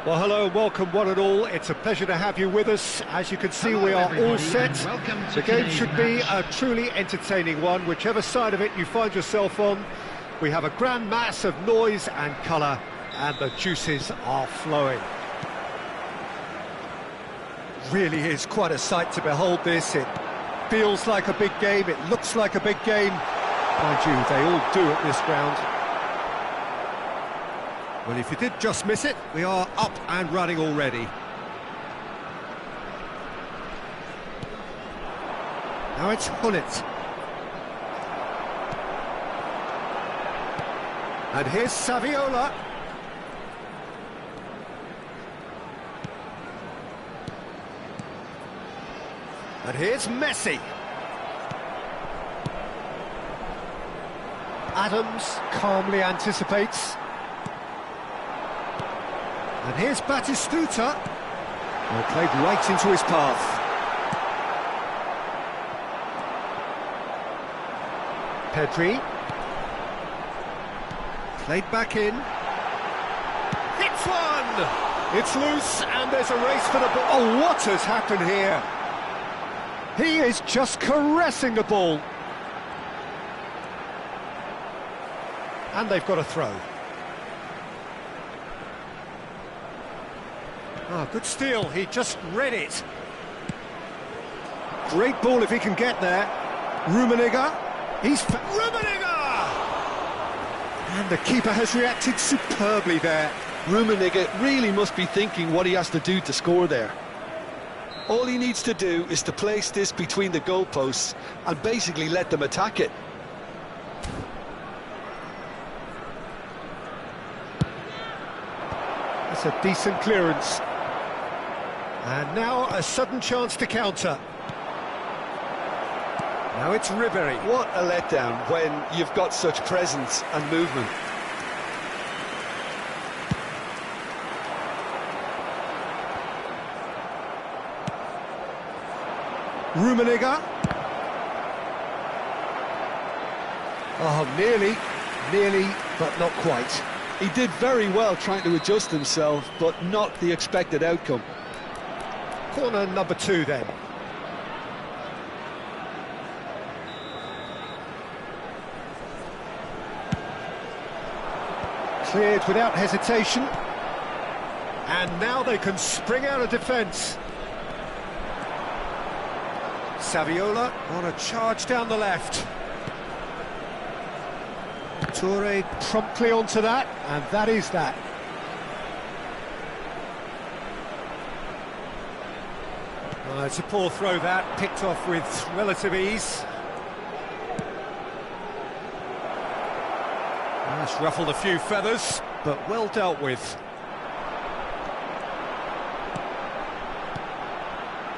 Well, hello and welcome one and all. It's a pleasure to have you with us. As you can see, we are all set. The game should be a truly entertaining one, whichever side of it you find yourself on. We have a grand mass of noise and colour, and the juices are flowing. Really is quite a sight to behold this. It feels like a big game, it looks like a big game. Mind you, they all do at this ground. Well, if you did just miss it, we are up and running already. Now it's Hullet. And here's Saviola. And here's Messi. Adams calmly anticipates. And here's Batistuta. Well, played right into his path. Pedri. Played back in. Hits one! It's loose, and there's a race for the ball. Oh, what has happened here? He is just caressing the ball. And they've got a throw. Oh, good steal, he just read it. Great ball if he can get there. Rummenigge, Rummenigge! And the keeper has reacted superbly there. Rummenigge really must be thinking what he has to do to score there. All he needs to do is to place this between the goalposts and basically let them attack it. That's a decent clearance. And now a sudden chance to counter. Now it's Ribery. What a letdown when you've got such presence and movement. Rummenigge. Oh, nearly, but not quite. He did very well trying to adjust himself, but not the expected outcome. Corner number 2 then. Cleared without hesitation. And now they can spring out of defence. Saviola on a charge down the left. Toure promptly onto that, and that is that. It's a poor throw that, picked off with relative ease. That's ruffled a few feathers, but well dealt with.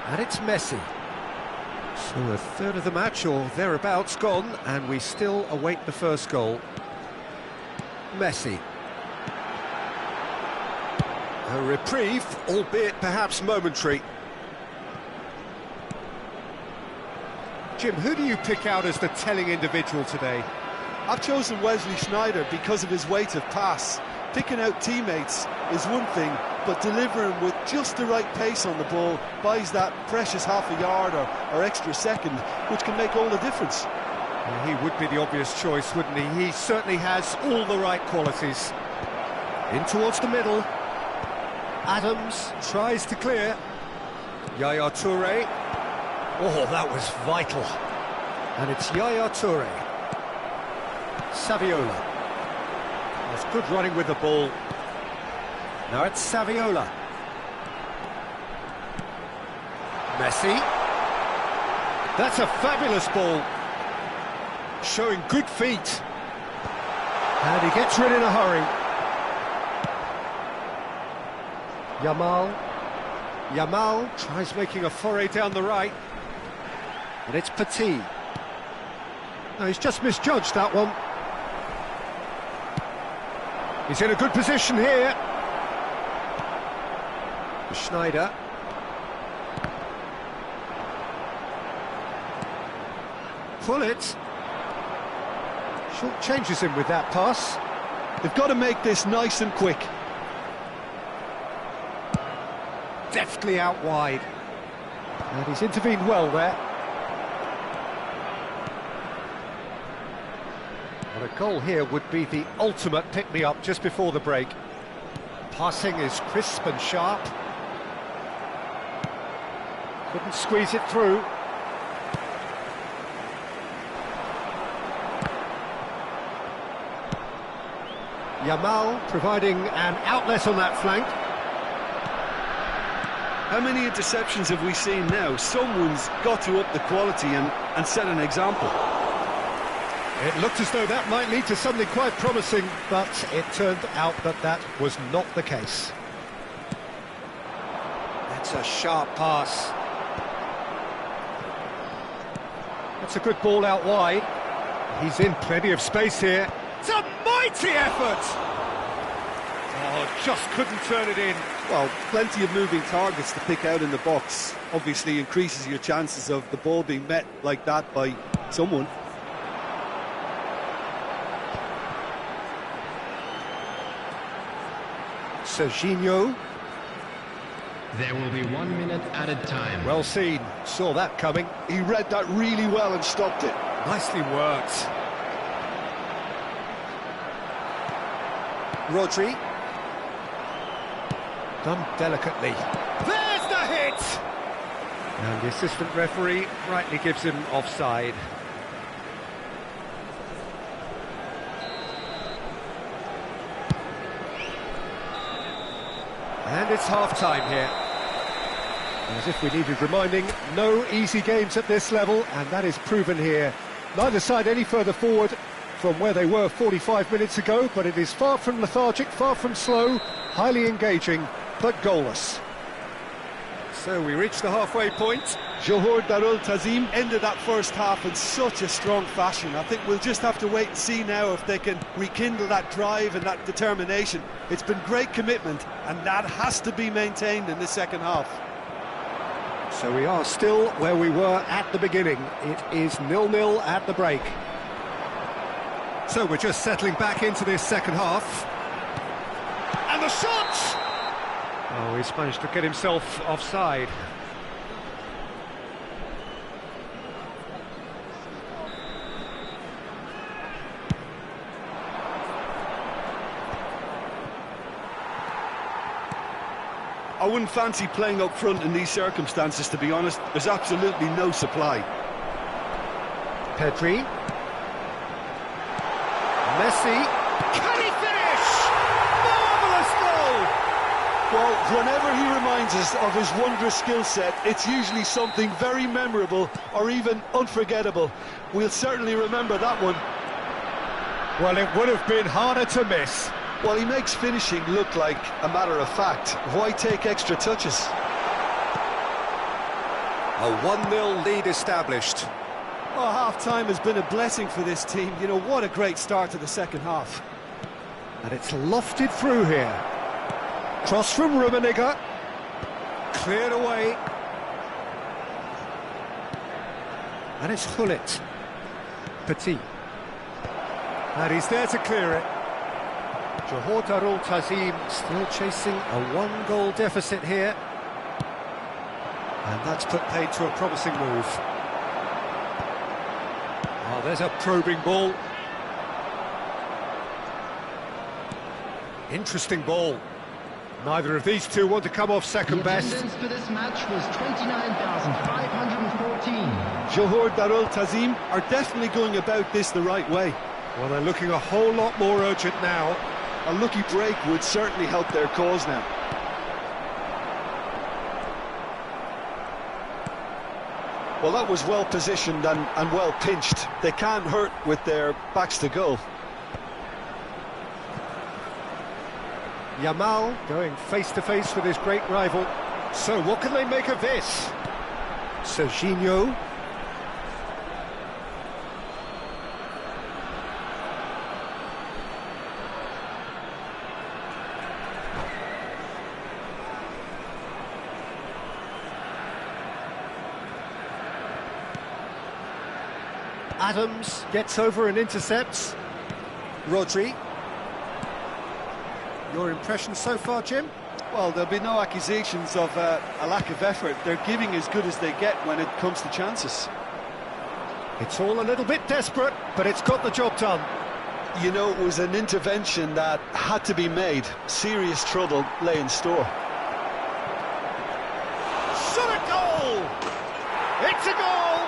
And it's Messi. So a third of the match, or thereabouts, gone, and we still await the first goal. Messi. A reprieve, albeit perhaps momentary. Jim, who do you pick out as the telling individual today? I've chosen Wesley Sneijder because of his weight of pass. Picking out teammates is one thing, but delivering with just the right pace on the ball buys that precious half a yard or extra second, which can make all the difference. Well, he would be the obvious choice, wouldn't he? He certainly has all the right qualities. In towards the middle. Adams tries to clear. Yaya Toure. Oh, that was vital. And it's Yaya Toure. Saviola. That's good running with the ball. Now it's Saviola. Messi. That's a fabulous ball. Showing good feet. And he gets rid in a hurry. Yamal tries making a foray down the right. And it's Petit. No, he's just misjudged that one. He's in a good position here. Sneijder. Hullet. Short changes him with that pass. They've got to make this nice and quick. deftly out wide. And he's intervened well there. Well, a goal here would be the ultimate pick-me-up just before the break. Passing is crisp and sharp. Couldn't squeeze it through. Yamal providing an outlet on that flank. How many interceptions have we seen now? Someone's got to up the quality and set an example. It looked as though that might lead to something quite promising, but it turned out that that was not the case. That's a sharp pass. That's a good ball out wide. He's in plenty of space here. It's a mighty effort! Oh, just couldn't turn it in. Well, plenty of moving targets to pick out in the box. Obviously increases your chances of the ball being met like that by someone. Serginho. There will be 1 minute added time. Well seen, saw that coming. He read that really well and stopped it. Nicely worked. Rodri. Done delicately. There's the hit! And the assistant referee rightly gives him offside. And it's half-time here. As if we needed reminding, no easy games at this level, and that is proven here. Neither side any further forward from where they were 45 minutes ago, but it is far from lethargic, far from slow, highly engaging, but goalless. So we reach the halfway point. Johor Darul Tazim ended that first half in such a strong fashion. I think we'll just have to wait and see now if they can rekindle that drive and that determination. It's been great commitment, and that has to be maintained in the second half. So we are still where we were at the beginning. It is 0-0 at the break. So we're just settling back into this second half. And the shot! Oh, he's managed to get himself offside. I wouldn't fancy playing up front in these circumstances, to be honest. There's absolutely no supply. Pedri. Messi. Can he finish? Marvellous goal! Well, whenever he reminds us of his wondrous skill set, it's usually something very memorable or even unforgettable. We'll certainly remember that one. Well, it would have been harder to miss. Well, he makes finishing look like a matter of fact. Why take extra touches? A 1-0 lead established. Oh, half-time has been a blessing for this team. You know, what a great start to the second half. And it's lofted through here. Cross from Rummenigge. Cleared away. And it's Hullet. Petit. And he's there to clear it. Johor Darul Tazim still chasing a 1-goal deficit here. And that's put paid to a promising move. Oh, there's a probing ball. Interesting ball. Neither of these two want to come off second best. The attendance for this match was 29,514. Johor Darul Tazim are definitely going about this the right way. Well, they're looking a whole lot more urgent now. A lucky break would certainly help their cause now. Well, that was well positioned and well pinched. They can't hurt with their backs to goal. Yamal going face-to-face with his great rival. So what can they make of this? Serginho. Adams gets over and intercepts. Rodri. Your impression so far, Jim? Well, there'll be no accusations of a lack of effort. They're giving as good as they get when it comes to chances. It's all a little bit desperate, but it's got the job done. You know, it was an intervention that had to be made. Serious trouble lay in store. Shot a goal! It's a goal!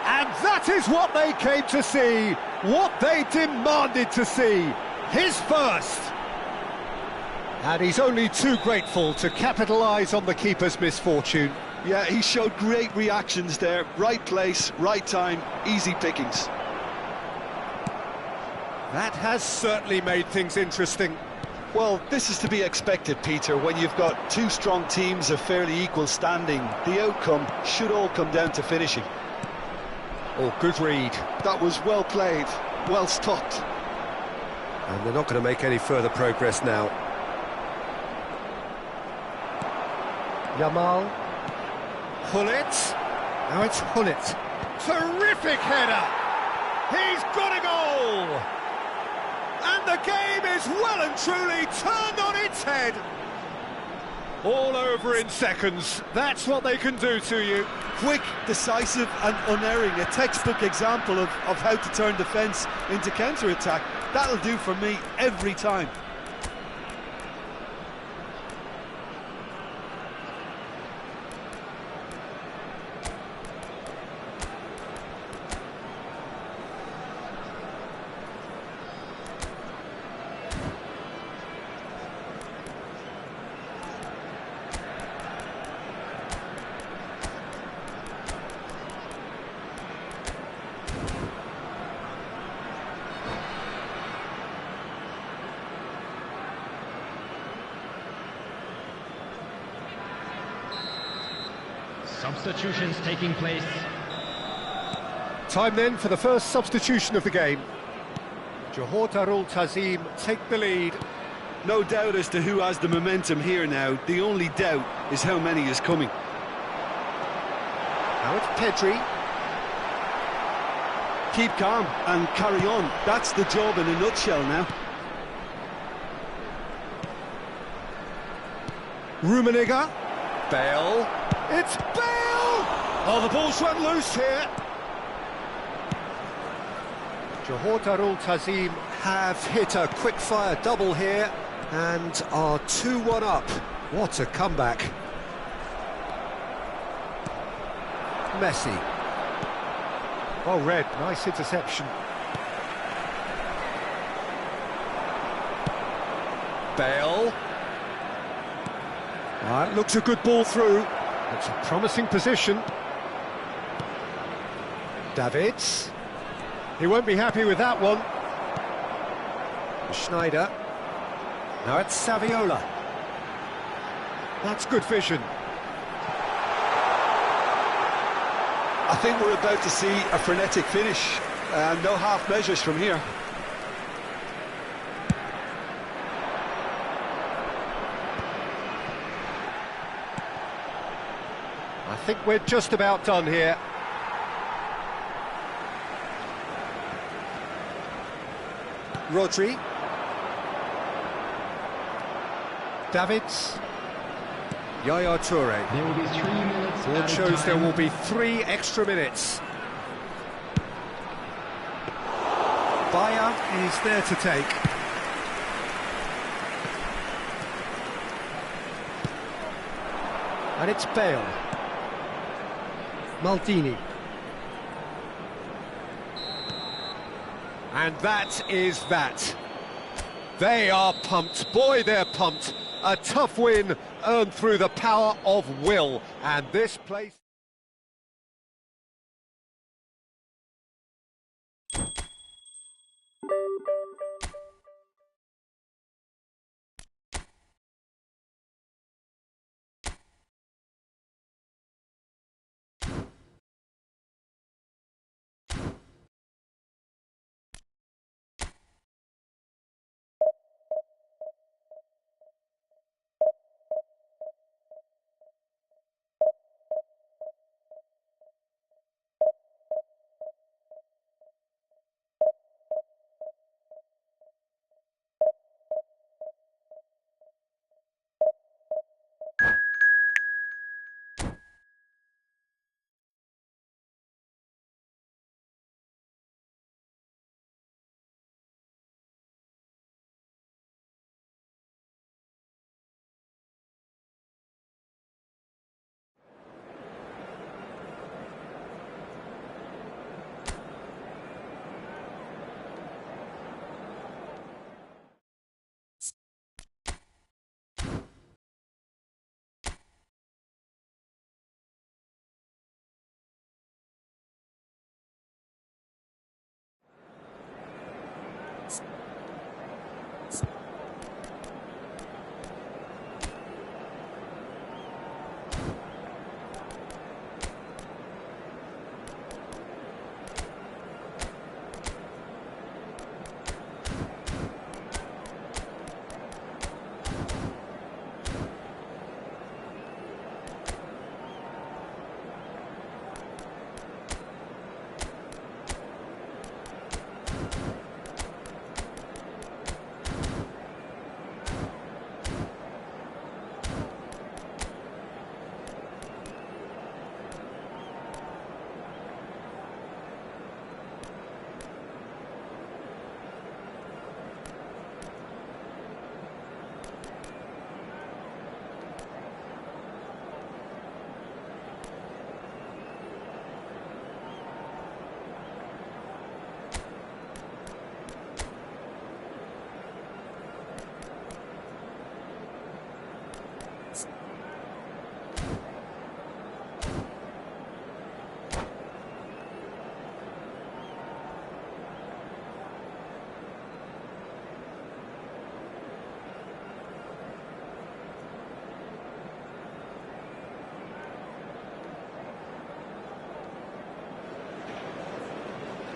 And that is what they came to see, what they demanded to see. His first! And he's only too grateful to capitalise on the keeper's misfortune. Yeah, he showed great reactions there. Right place, right time, easy pickings. That has certainly made things interesting. Well, this is to be expected, Peter. When you've got two strong teams of fairly equal standing, the outcome should all come down to finishing. Oh, good read. That was well played, well stopped. And they're not going to make any further progress now. Yamal. Hullet. Now it's Hullet. Terrific header! He's got a goal! And the game is well and truly turned on its head. All over in seconds. That's what they can do to you. Quick, decisive and unerring. A textbook example of how to turn defence into counter-attack. That'll do for me every time. Substitutions taking place. Time then for the first substitution of the game. Johor Darul Tazim take the lead. No doubt as to who has the momentum here now. The only doubt is how many is coming. Now it's Pedri. Keep calm and carry on. That's the job in a nutshell now. Rummenigge. Bale. It's Bale! Oh, the ball's run loose here. Johor Darul Tazim have hit a quick-fire double here and are 2-1 up. What a comeback. Messi. Oh, Red, nice interception. Bale. Right, looks a good ball through. It's a promising position. Davids. He won't be happy with that one. Schneider. Now it's Saviola. That's good vision. I think we're about to see a frenetic finish. No half measures from here. I think we're just about done here. Rodri. Davids. Yaya Toure. There will be 3 minutes. Board shows there will be 3 extra minutes. Bayer is there to take. And it's Bale. Maldini. And that is that. They are pumped. Boy, they're pumped. A tough win earned through the power of will. And this place...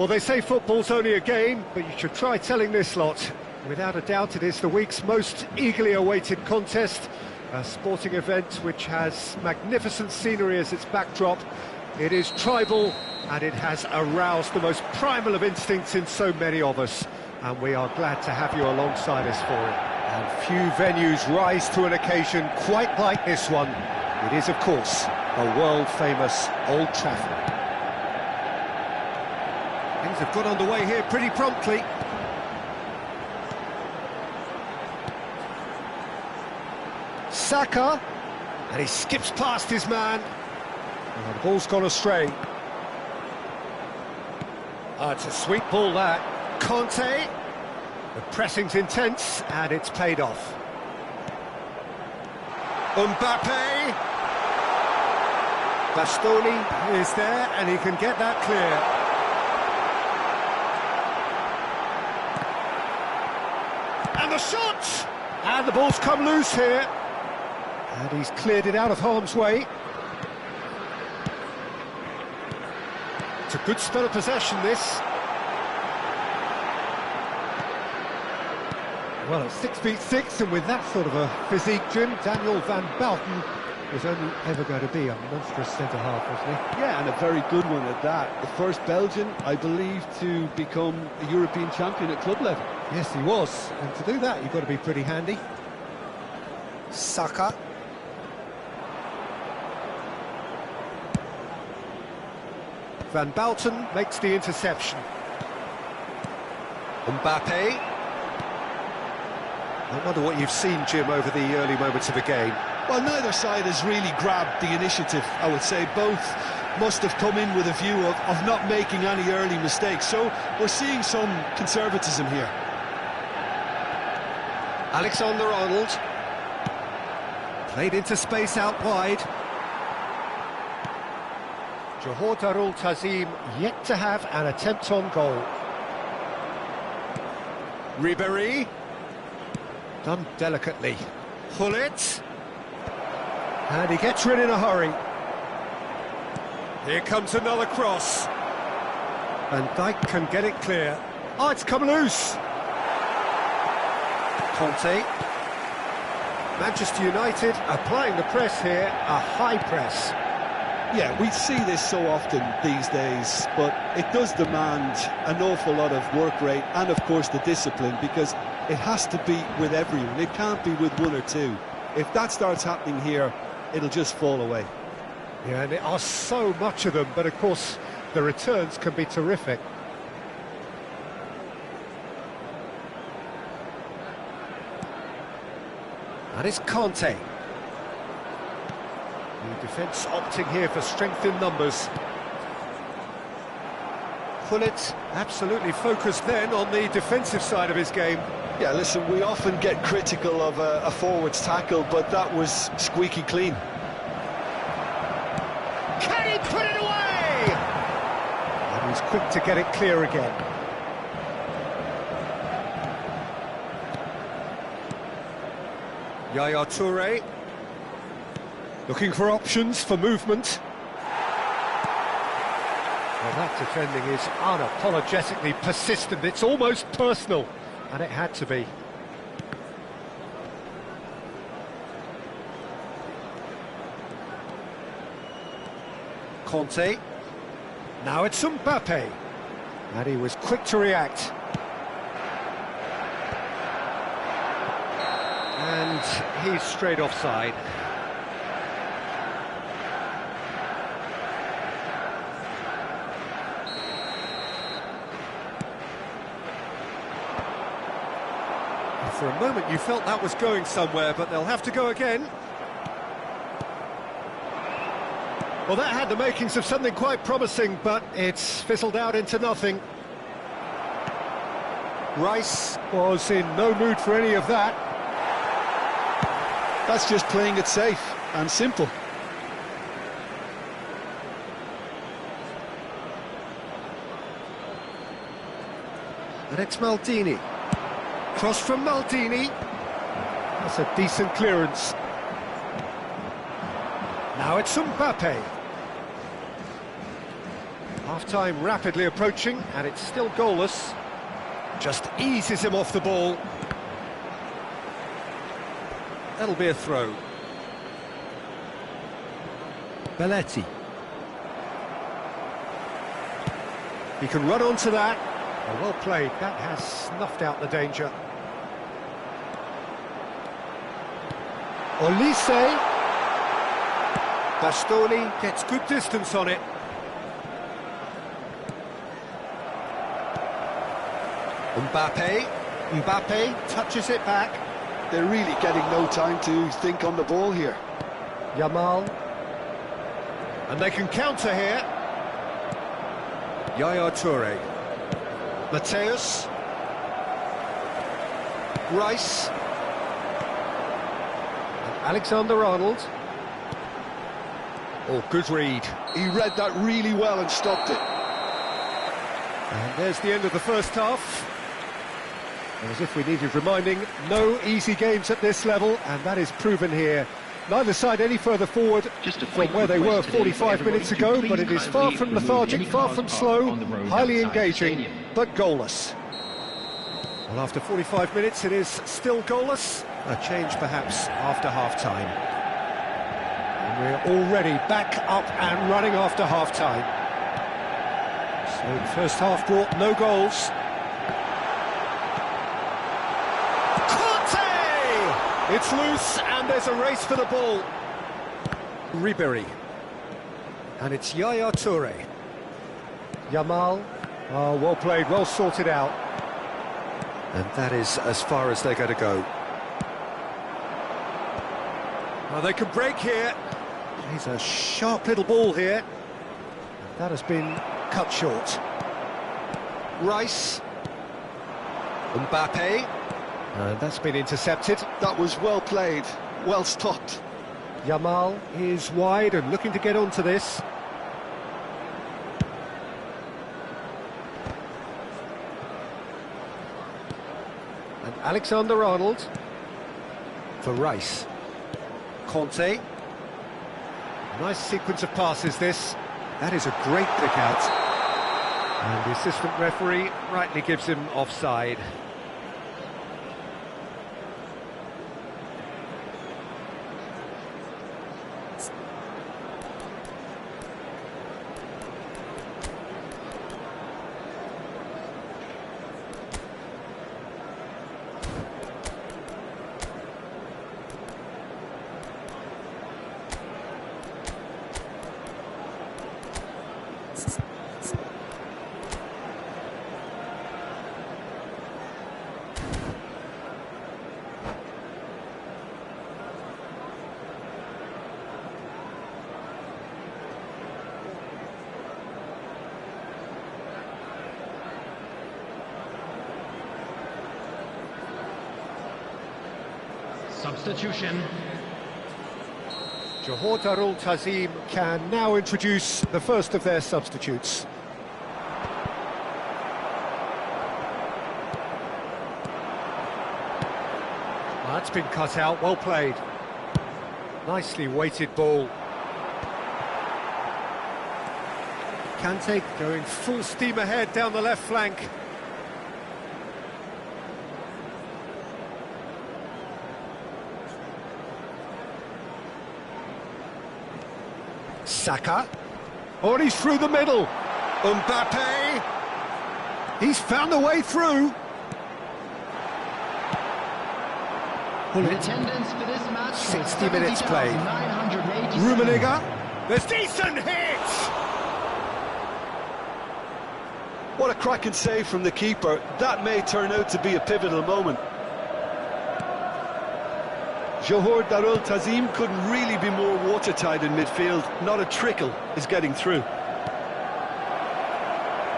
Well, they say football's only a game, but you should try telling this lot. Without a doubt, it is the week's most eagerly awaited contest, a sporting event which has magnificent scenery as its backdrop. It is tribal, and it has aroused the most primal of instincts in so many of us, and we are glad to have you alongside us for it. And few venues rise to an occasion quite like this one. It is, of course, the world-famous Old Trafford. Things have got underway here pretty promptly. Saka, and he skips past his man. And the ball's gone astray. It's a sweet ball, that. Conte. The pressing's intense, and it's paid off. Mbappe. Bastoni is there, and he can get that clear. And the shot! And the ball's come loose here. And he's cleared it out of harm's way. It's a good spell of possession, this. Well, at 6'6", and with that sort of a physique, Jim, Daniel Van Bouten was only ever going to be a monstrous centre-half, wasn't he? Yeah, and a very good one at that. The first Belgian, I believe, to become a European champion at club level. Yes, he was. And to do that, you've got to be pretty handy. Saka. Van Bouten makes the interception. Mbappe. I wonder what you've seen, Jim, over the early moments of the game. Well, neither side has really grabbed the initiative, I would say. Both must have come in with a view of not making any early mistakes. So we're seeing some conservatism here. Alexander-Arnold. Played into space out wide. Johor Darul Tazim yet to have an attempt on goal. Ribéry. Done delicately. Hullet. And he gets rid in a hurry. Here comes another cross. Van Dijk can get it clear. Oh, it's come loose. Conte. Manchester United applying the press here, a high press. Yeah, we see this so often these days, but it does demand an awful lot of work rate and, of course, the discipline, because it has to be with everyone. It can't be with one or two. If that starts happening here, it'll just fall away. Yeah, and there are so much of them, but of course the returns can be terrific. And it's Conte. The defence opting here for strength in numbers. Hullet absolutely focused then on the defensive side of his game. Yeah, listen, we often get critical of a forward's tackle, but that was squeaky clean. Can he put it away? And he's quick to get it clear again. Yaya Touré. Looking for options for movement. Well, that defending is unapologetically persistent. It's almost personal. And it had to be. Conte. Now it's Mbappe. And he was quick to react. And he's straight offside. For a moment you felt that was going somewhere, but they'll have to go again. Well, that had the makings of something quite promising, but it's fizzled out into nothing. Rice was in no mood for any of that. That's just playing it safe and simple. And it's Maldini. Cross from Maldini. That's a decent clearance. Now it's Mbappe. Half-time rapidly approaching, and it's still goalless. Just eases him off the ball. That'll be a throw. Belletti. He can run onto that. Oh, well played. That has snuffed out the danger. Olise. Bastoni gets good distance on it. Mbappe touches it back. They're really getting no time to think on the ball here. Yamal. And they can counter here. Yaya Toure. Mateus. Rice. And Alexander-Arnold. Oh, good read. He read that really well and stopped it. And there's the end of the first half. As if we needed reminding, no easy games at this level, and that is proven here. Neither side any further forward from where they were 45 minutes ago, but it is far from lethargic, far from slow, highly engaging, but goalless. Well, after 45 minutes, it is still goalless. A change, perhaps, after half-time. And we're already back up and running after half-time. So the first half brought no goals. It's loose, and there's a race for the ball. Ribéry. And it's Yaya Toure. Yamal. Oh, well played, well sorted out. And that is as far as they're going to go. Well, they can break here. He's a sharp little ball here. That has been cut short. Rice. Mbappe. And that's been intercepted. That was well played, well stopped. Yamal is wide and looking to get onto this. And Alexander-Arnold for Rice. Conte. Nice sequence of passes this. That is a great pick out. And the assistant referee rightly gives him offside. Substitution. Johor Darul Tazim can now introduce the first of their substitutes. That's been cut out, well played. Nicely weighted ball. Kante going full steam ahead down the left flank. Saka. Oh, and he's through the middle. Mbappe. He's found a way through. In attendance for this match, 60 minutes played. Rummenigge. There's decent hits. What a cracking save from the keeper. That may turn out to be a pivotal moment. Johor Darul Tazim couldn't really be more watertight in midfield. Not a trickle is getting through.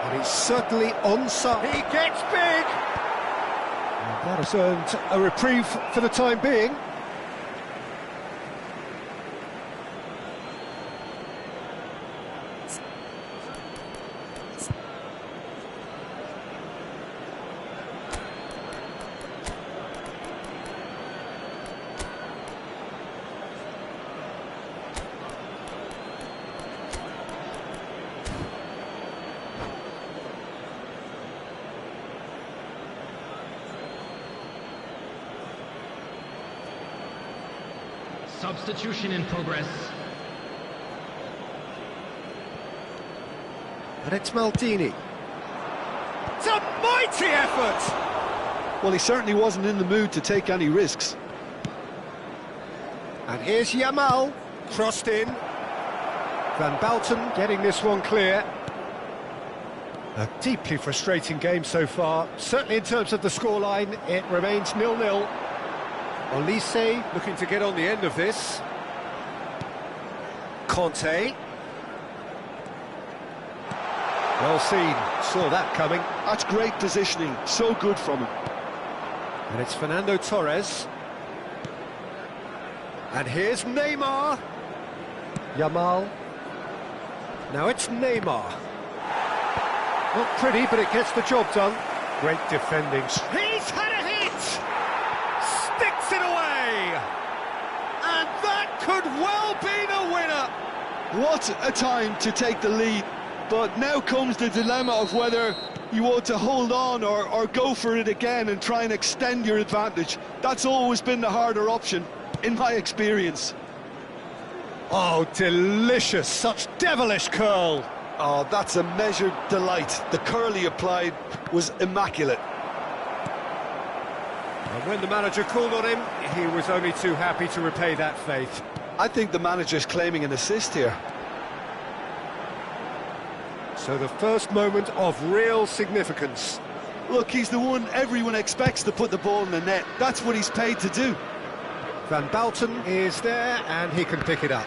And he's certainly onside. He gets big. And that has earned a reprieve for the time being. Substitution in progress. And it's Maldini. It's a mighty effort! Well, he certainly wasn't in the mood to take any risks. And here's Yamal, crossed in. Van Bouten getting this one clear. A deeply frustrating game so far. Certainly in terms of the scoreline, it remains 0-0. Olise looking to get on the end of this. Conte. Well seen, saw that coming. That's great positioning, so good from him. And it's Fernando Torres. And here's Neymar. Yamal. Now it's Neymar. Not pretty, but it gets the job done. Great defending. He's had a hit! Sticks it away! And that could well be the winner! What a time to take the lead. But now comes the dilemma of whether you want to hold on or go for it again and try and extend your advantage. That's always been the harder option, in my experience. Oh, delicious, such devilish curl. Oh, that's a measured delight. The curl he applied was immaculate. And when the manager called on him, he was only too happy to repay that faith. I think the manager's claiming an assist here. So the first moment of real significance. Look, he's the one everyone expects to put the ball in the net. That's what he's paid to do. Van Bouten is there, and he can pick it up.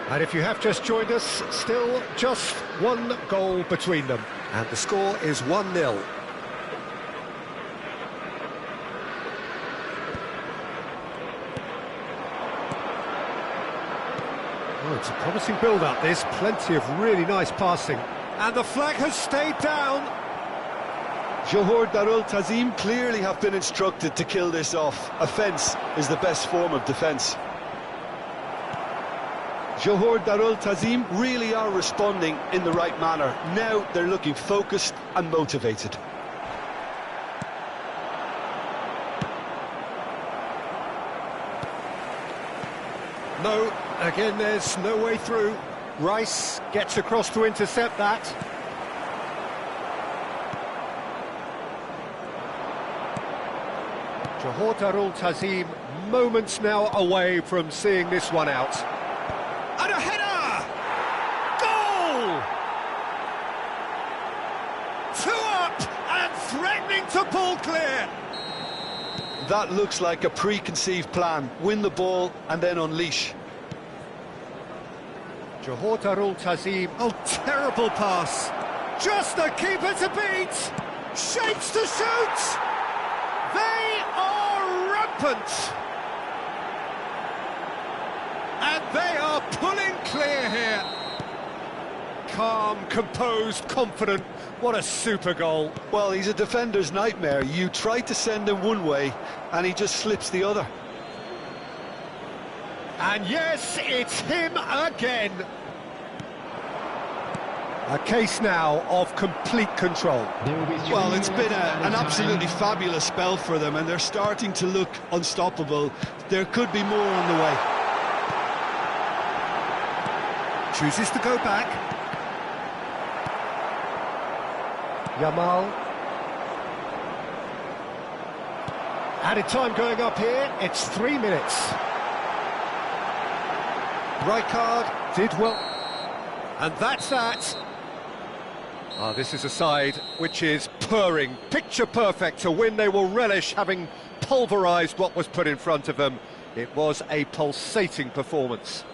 And if you have just joined us, still just one goal between them. And the score is 1-0. Oh, it's a promising build-up, this. Plenty of really nice passing. And the flag has stayed down. Johor Darul Tazim clearly have been instructed to kill this off. Offence is the best form of defence. Johor Darul Tazim really are responding in the right manner. Now they're looking focused and motivated. No, again there's no way through. Rice gets across to intercept that. Johor Darul Tazim moments now away from seeing this one out. And a header! Goal! 2 up and threatening to pull clear. That looks like a preconceived plan. Win the ball and then unleash. Johor Darul Tazim, oh, terrible pass. Just the keeper to beat. Shapes to shoot. They are rampant. And they are pulling clear here. Calm, composed, confident. What a super goal. Well, he's a defender's nightmare. You try to send him one way and he just slips the other. And yes, it's him again. A case now of complete control. Well, it's been an absolutely fabulous spell for them, and they're starting to look unstoppable. There could be more on the way. Chooses to go back. Yamal. Added time going up here. It's 3 minutes. Rijkaard did well. And that's that. This is a side which is purring, picture perfect to win. They will relish having pulverised what was put in front of them. It was a pulsating performance.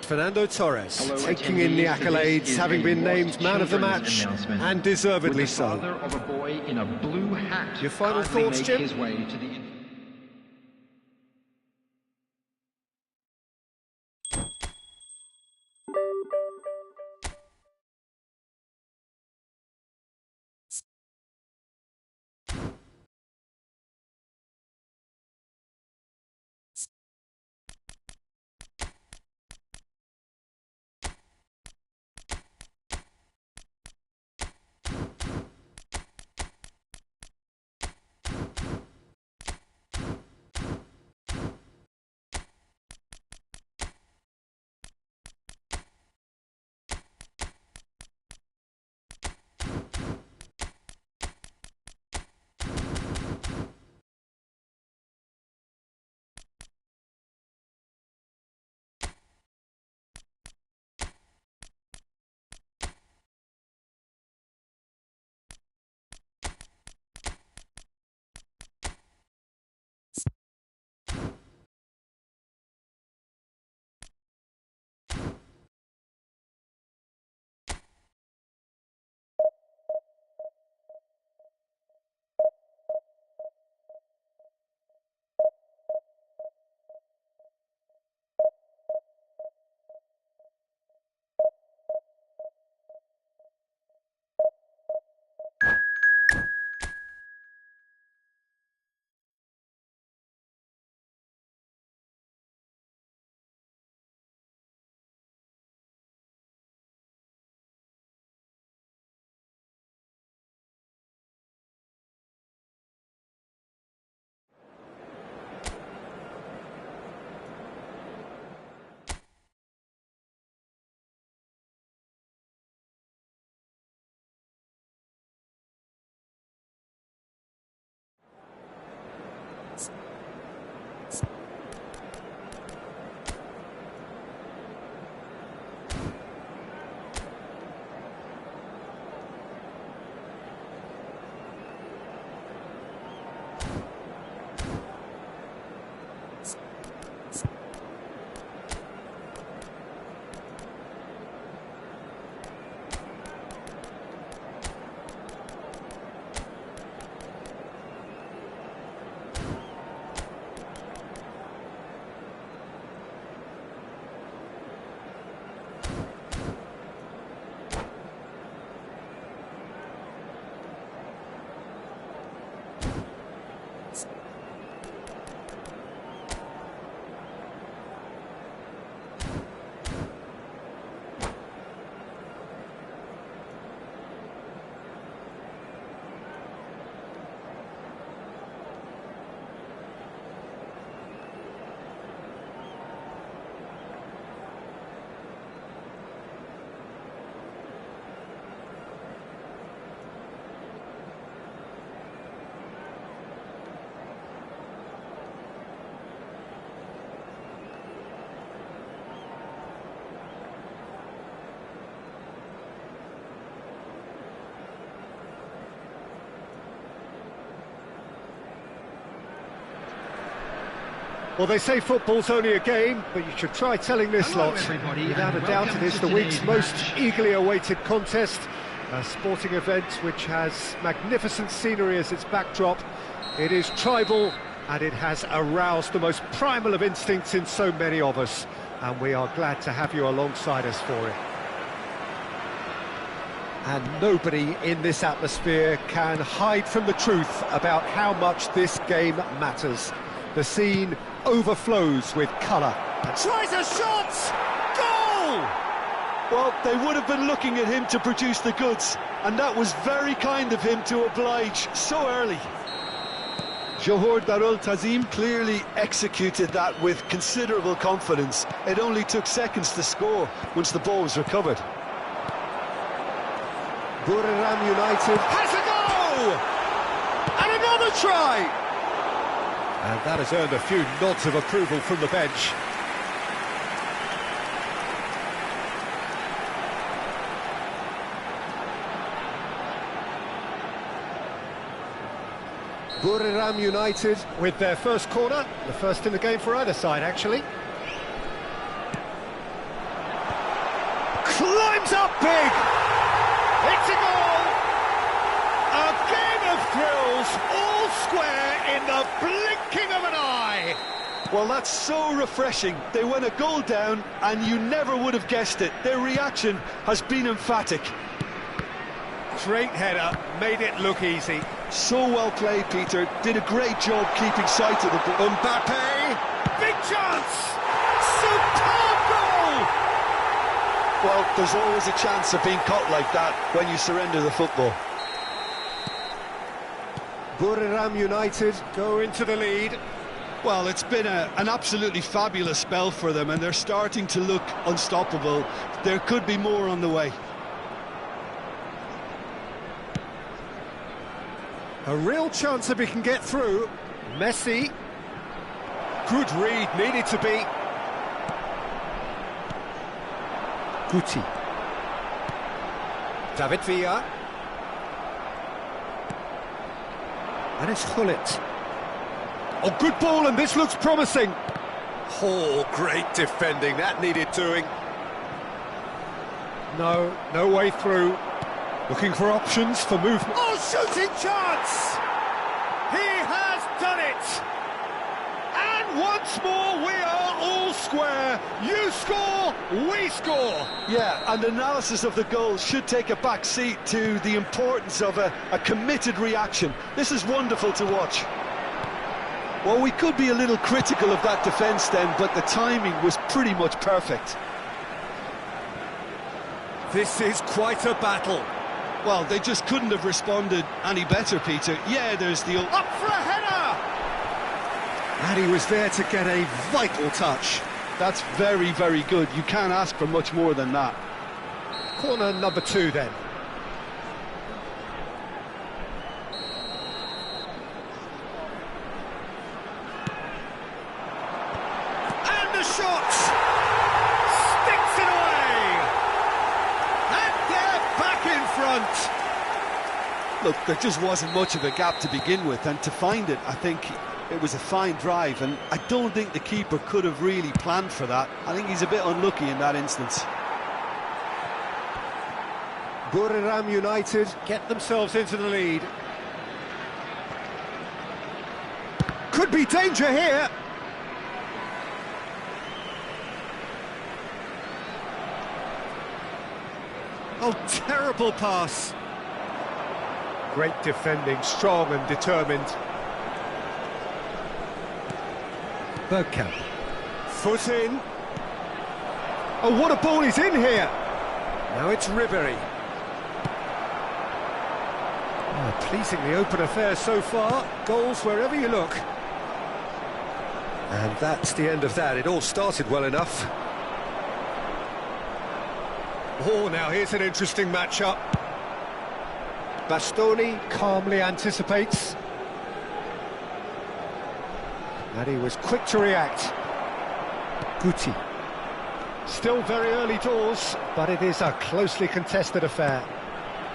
Fernando Torres taking in the accolades, having been named man of the match, and deservedly so. Your final thoughts, Jim? Well, they say football's only a game, but you should try telling this Hello, lot. everybody, Without a and doubt, welcome it is to the week's today's most match. eagerly awaited contest. A sporting event which has magnificent scenery as its backdrop. It is tribal, and it has aroused the most primal of instincts in so many of us. And we are glad to have you alongside us for it. And nobody in this atmosphere can hide from the truth about how much this game matters. The scene overflows with colour. Tries a shot! Goal! Well, they would have been looking at him to produce the goods, and that was very kind of him to oblige so early. Johor Darul Tazim clearly executed that with considerable confidence. It only took seconds to score once the ball was recovered. Buriram United has a goal! And another try! And that has earned a few nods of approval from the bench. Buriram United with their first corner, the first in the game for either side, actually. Climbs up big! It's a goal! A game of thrills, all square in the blinking of an eye! Well, that's so refreshing. They went a goal down, and you never would have guessed it. Their reaction has been emphatic. Great header, made it look easy. So well played, Peter. Did a great job keeping sight of the ball. Mbappe, big chance! Superb goal! Well, there's always a chance of being caught like that when you surrender the football. Buriram United go into the lead. Well, it's been an absolutely fabulous spell for them, and they're starting to look unstoppable. There could be more on the way. A real chance if he can get through. Messi. Good read, needed to be. Guti. David Villa. And it's Gullit. Oh, good ball, and this looks promising. Oh, great defending, that needed doing. No way through. Looking for options for movement. Oh, shooting chance! He has done it! And once more we are all square. You score, we score. Yeah, and analysis of the goal should take a back seat to the importance of a committed reaction. This is wonderful to watch. Well, we could be a little critical of that defence then, but the timing was pretty much perfect. This is quite a battle. Well, they just couldn't have responded any better, Peter. Yeah, there's the... Up for a header! And he was there to get a vital touch. That's very, very good. You can't ask for much more than that. Corner number 2 then. And the shot! Sticks it away! And they're back in front! Look, there just wasn't much of a gap to begin with, and to find it, I think it was a fine drive, and I don't think the keeper could have really planned for that. I think he's a bit unlucky in that instance. Buriram United get themselves into the lead. Could be danger here. Oh, terrible pass. Great defending, strong and determined. Bergkamp. Foot in. Oh, what a ball is in here! Now it's Ribery. Oh, pleasingly open affair so far. Goals wherever you look. And that's the end of that. It all started well enough. Oh, now here's an interesting matchup. Bastoni calmly anticipates. And he was quick to react. Guti. Still very early doors, but it is a closely contested affair.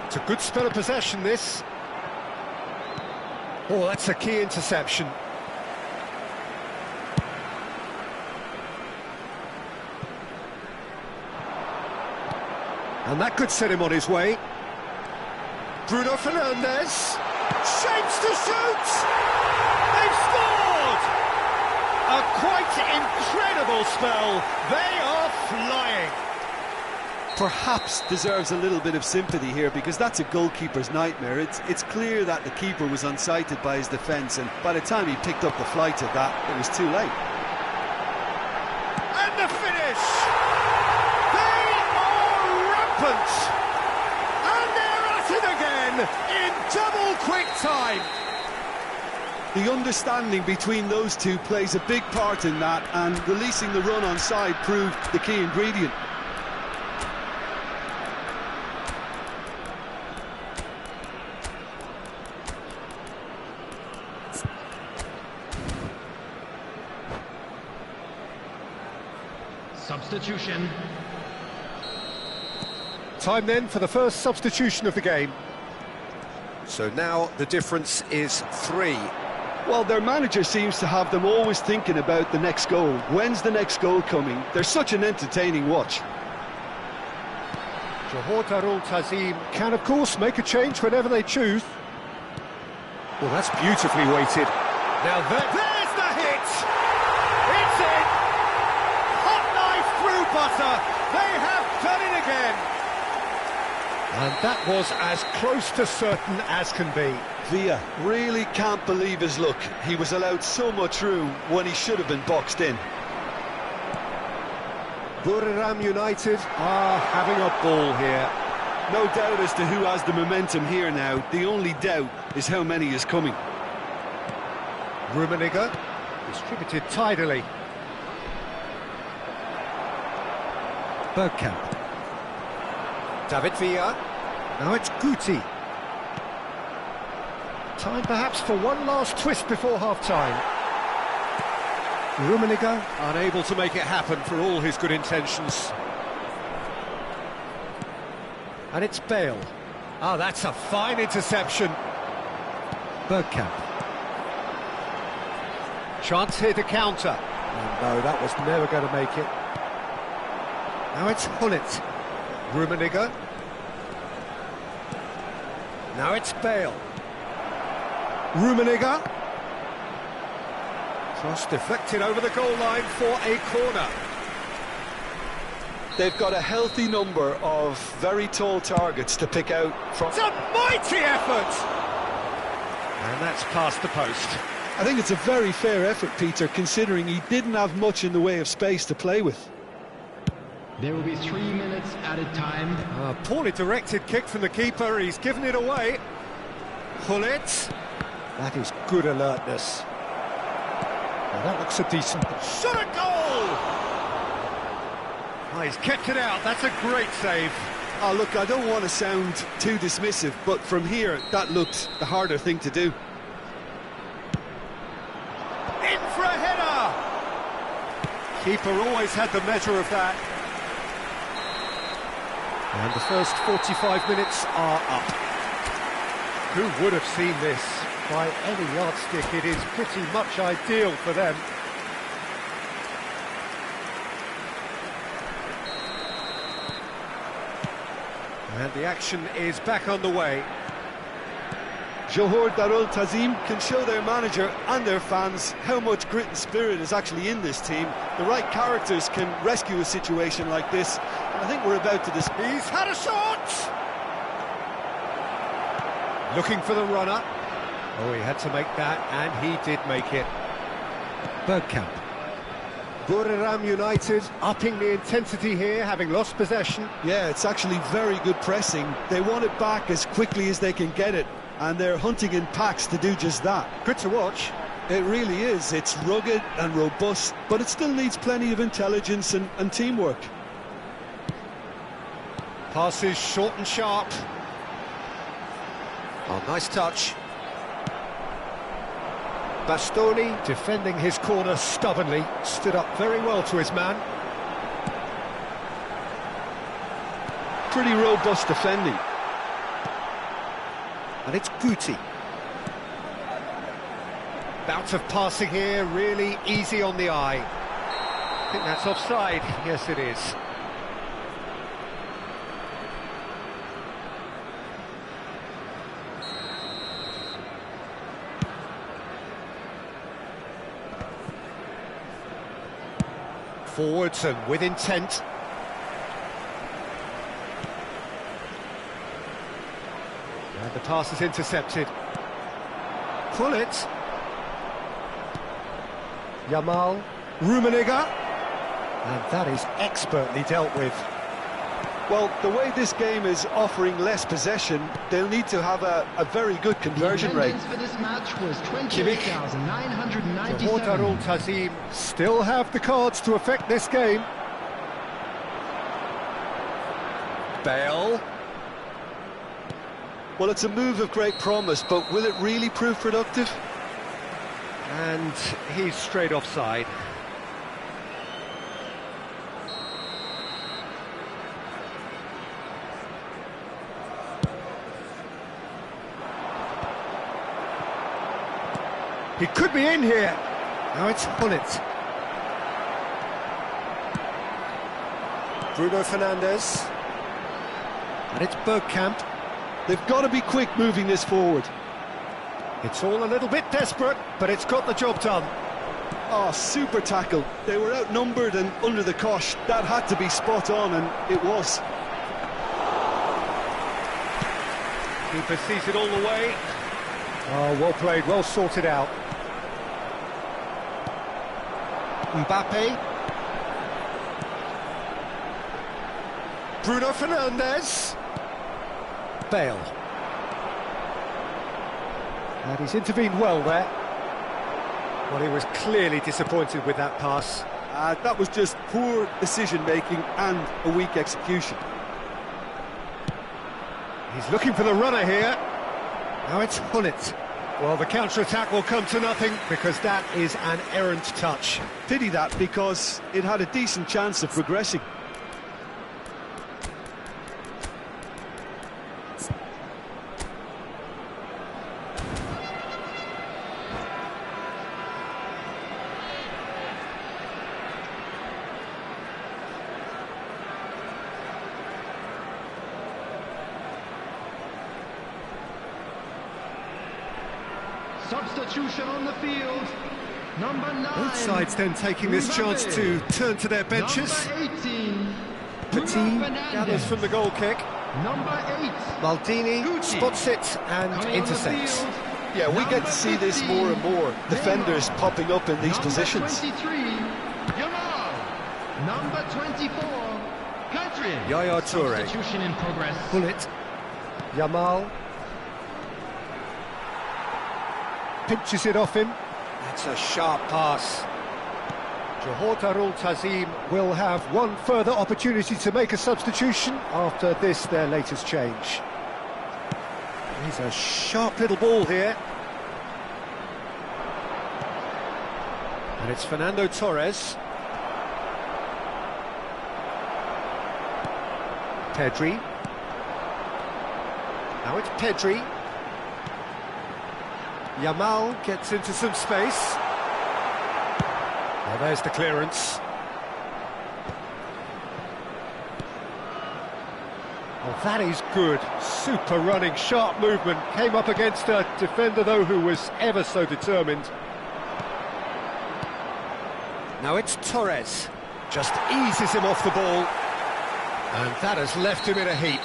It's a good spell of possession, this. Oh, that's a key interception. And that could set him on his way. Bruno Fernandes shapes to shoot! They've scored! A quite incredible spell. They are flying. Perhaps deserves a little bit of sympathy here, because that's a goalkeeper's nightmare. It's clear that the keeper was unsighted by his defence, and by the time he picked up the flight of that, it was too late. And the finish! They are rampant! And they're at it again in double quick time! The understanding between those two plays a big part in that, and releasing the run on side proved the key ingredient. Substitution. Time then for the first substitution of the game. So now the difference is 3. Well, their manager seems to have them always thinking about the next goal. When's the next goal coming? They're such an entertaining watch. Johor Darul Tazim can, of course, make a change whenever they choose. Well, that's beautifully weighted. Now there's the hit! It's in! Hot knife through butter! They have done it again! And that was as close to certain as can be. Villa really can't believe his luck. He was allowed so much room when he should have been boxed in. Buriram United are having a ball here. No doubt as to who has the momentum here now. The only doubt is how many is coming. Rummenigge distributed tidily. Bergkamp. David Villa. Now it's Guti. Time perhaps for one last twist before half-time. Rummenigge unable to make it happen for all his good intentions. And it's Bale. Oh, that's a fine interception. Bergkamp. Chance here to counter. Oh, no, that was never going to make it. Now it's Hullet. Rummenigge. Now it's Bale. Rummenigge. Cross deflected over the goal line for a corner. They've got a healthy number of very tall targets to pick out from. It's a mighty effort! And that's past the post. I think it's a very fair effort, Peter, considering he didn't have much in the way of space to play with. There will be 3 minutes added time. A poorly directed kick from the keeper, he's given it away. Hullet. That is good alertness. Now that looks a decent shot at goal! Oh, he's kept it out, that's a great save. Oh, look, I don't want to sound too dismissive, but from here, that looked the harder thing to do. In for a header! Keeper always had the measure of that. And the first 45 minutes are up. Who would have seen this? By any yardstick, it is pretty much ideal for them. And the action is back on the way. Johor Darul Tazim can show their manager and their fans how much grit and spirit is actually in this team. The right characters can rescue a situation like this. I think we're about to display. He's had a shot! Looking for the runner. Oh, he had to make that, and he did make it. Bergkamp. Buriram United upping the intensity here, having lost possession. Yeah, it's actually very good pressing. They want it back as quickly as they can get it, and they're hunting in packs to do just that. Good to watch. It really is. It's rugged and robust, but it still needs plenty of intelligence and teamwork. Passes short and sharp. Oh, nice touch. Bastoni defending his corner stubbornly, stood up very well to his man. Pretty robust defending. And it's Guti. Bout of passing here, really easy on the eye. I think that's offside. Yes, it is. Forwards and with intent. And the pass is intercepted. Pull it. Yamal, Rummenigge. And that is expertly dealt with. Well, the way this game is offering less possession, they'll need to have a very good conversion rate. For this match was Johor 28,997. Darul Tazim still have the cards to affect this game. Bale. Well, it's a move of great promise, but will it really prove productive? And he's straight offside. He could be in here. Now it's Hullet. Bruno Fernandes. And it's Bergkamp. They've got to be quick moving this forward. It's all a little bit desperate, but it's got the job done. Oh, super tackle. They were outnumbered and under the cosh. That had to be spot on, and it was. Keeper sees it all the way. Oh, well played, well sorted out. Mbappe. Bruno Fernandes. Bale. And he's intervened well there. Well, he was clearly disappointed with that pass. That was just poor decision-making and a weak execution. He's looking for the runner here. Now it's Hullet. Well, the counter-attack will come to nothing because that is an errant touch. Pity that, because it had a decent chance of progressing. Substitution on the field. Number 9. Both sides then taking this chance to turn to their benches. Number 18. Petit gathers from the goal kick. Number 8. Maldini spots it and intercepts. Yeah, we get to see this more and more. Defenders popping up in these positions. 23. Yamal. Number 24. Country. Yaya Toure. Substitution in progress. Hullet. Yamal. Pinches it off him. That's a sharp pass. Johor Darul Tazim will have one further opportunity to make a substitution after this, their latest change. He's a sharp little ball here. And it's Fernando Torres. Pedri. Now it's Pedri. Yamal gets into some space. Well, there's the clearance. Well, that is good. Super running, sharp movement. Came up against a defender, though, who was ever so determined. Now it's Torres. Just eases him off the ball. And that has left him in a heap.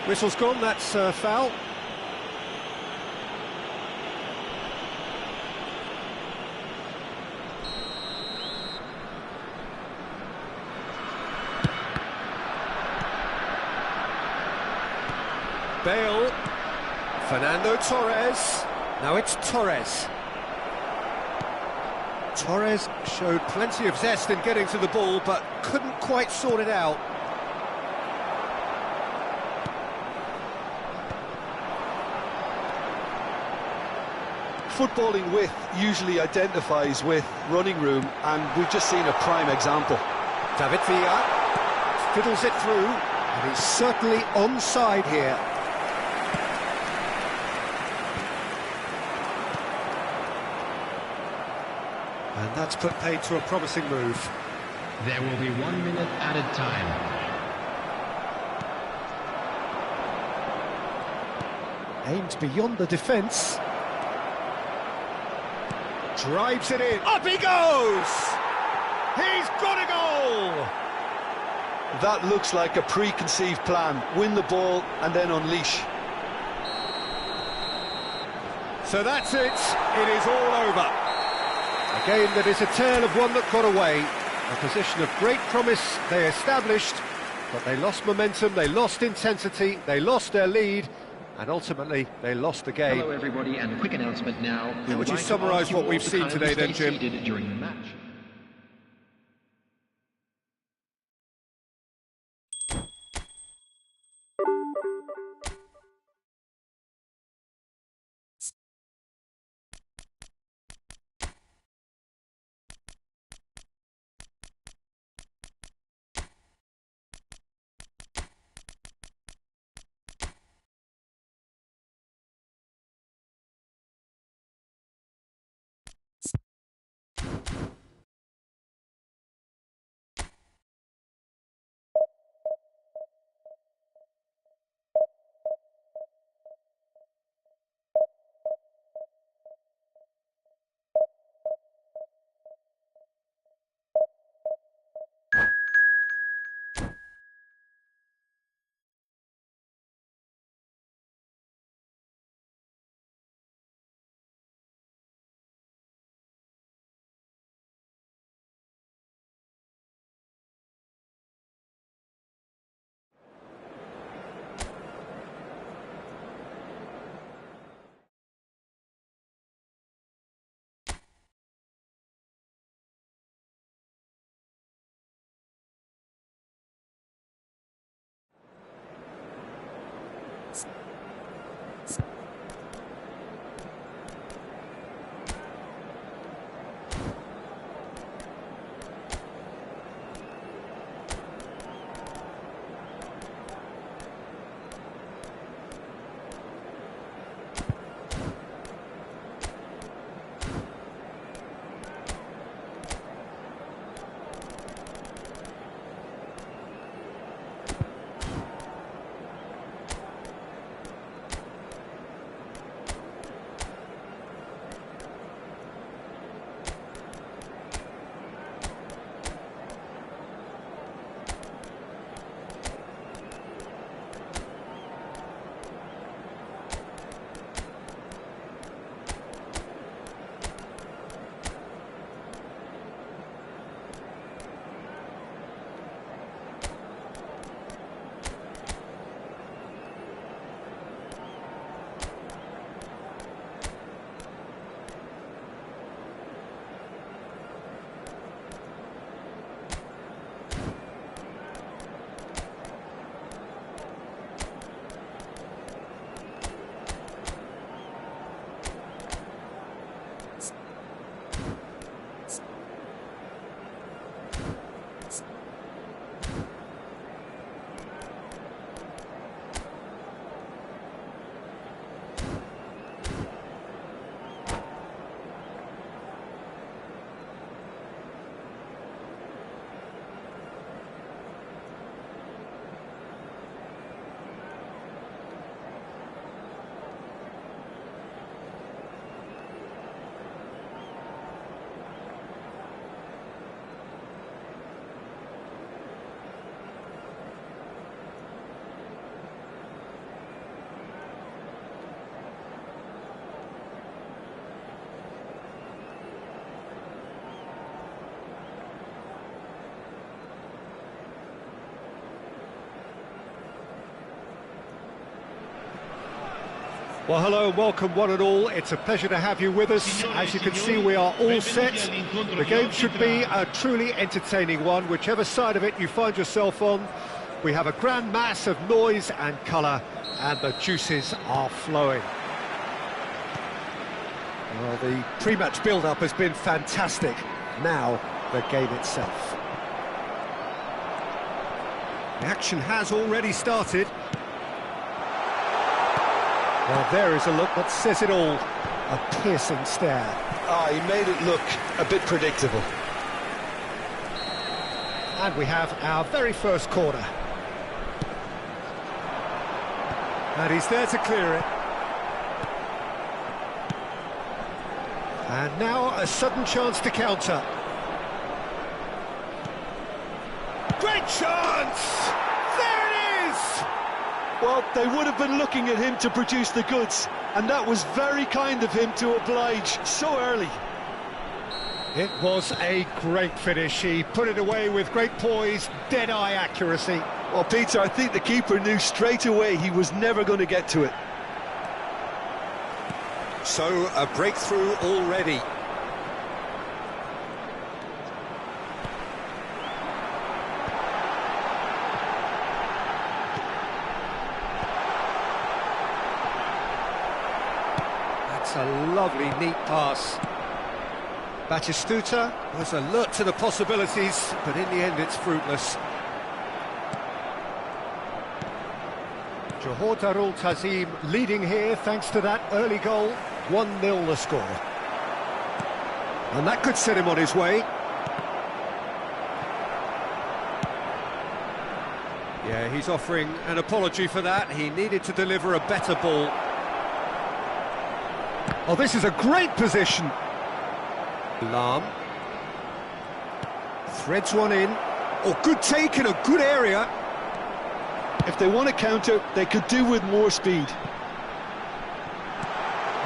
Whistle's gone, that's a foul. Bale, Fernando Torres, now it's Torres. Torres showed plenty of zest in getting to the ball, but couldn't quite sort it out. Footballing width usually identifies with running room, and we've just seen a prime example. David Villa fiddles it through, and he's certainly onside here. And that's put paid to a promising move. There will be 1 minute added time. Aimed beyond the defence. Drives it in. Up he goes! He's got a goal! That looks like a preconceived plan. Win the ball and then unleash. So that's it. It is all over. A game that is a tale of one that got away. A position of great promise they established, but they lost momentum, they lost intensity, they lost their lead, and ultimately they lost the game. Hello everybody, and a quick announcement now. How would you summarise what we've seen today then, Jim? During the match. Well, hello and welcome one and all. It's a pleasure to have you with us. As you can see, we are all set. The game should be a truly entertaining one, whichever side of it you find yourself on. We have a grand mass of noise and colour, and the juices are flowing. Well, the pre-match build-up has been fantastic. Now, the game itself. The action has already started. Well, there is a look that says it all. A piercing stare. He made it look a bit predictable. And we have our very first corner. And he's there to clear it. And now a sudden chance to counter. Great chance! There it is! Well, they would have been looking at him to produce the goods, and that was very kind of him to oblige so early. It was a great finish. He put it away with great poise, dead-eye accuracy. Well, Peter, I think the keeper knew straight away he was never going to get to it. So, a breakthrough already. That's a lovely, neat pass. Batistuta was alert to the possibilities, but in the end it's fruitless. Johor Darul Tazim leading here thanks to that early goal. 1-0 the score. And that could set him on his way. Yeah, he's offering an apology for that. He needed to deliver a better ball. Oh, this is a great position. Lam threads one in. Oh, good take in a good area. If they want to counter, they could do with more speed.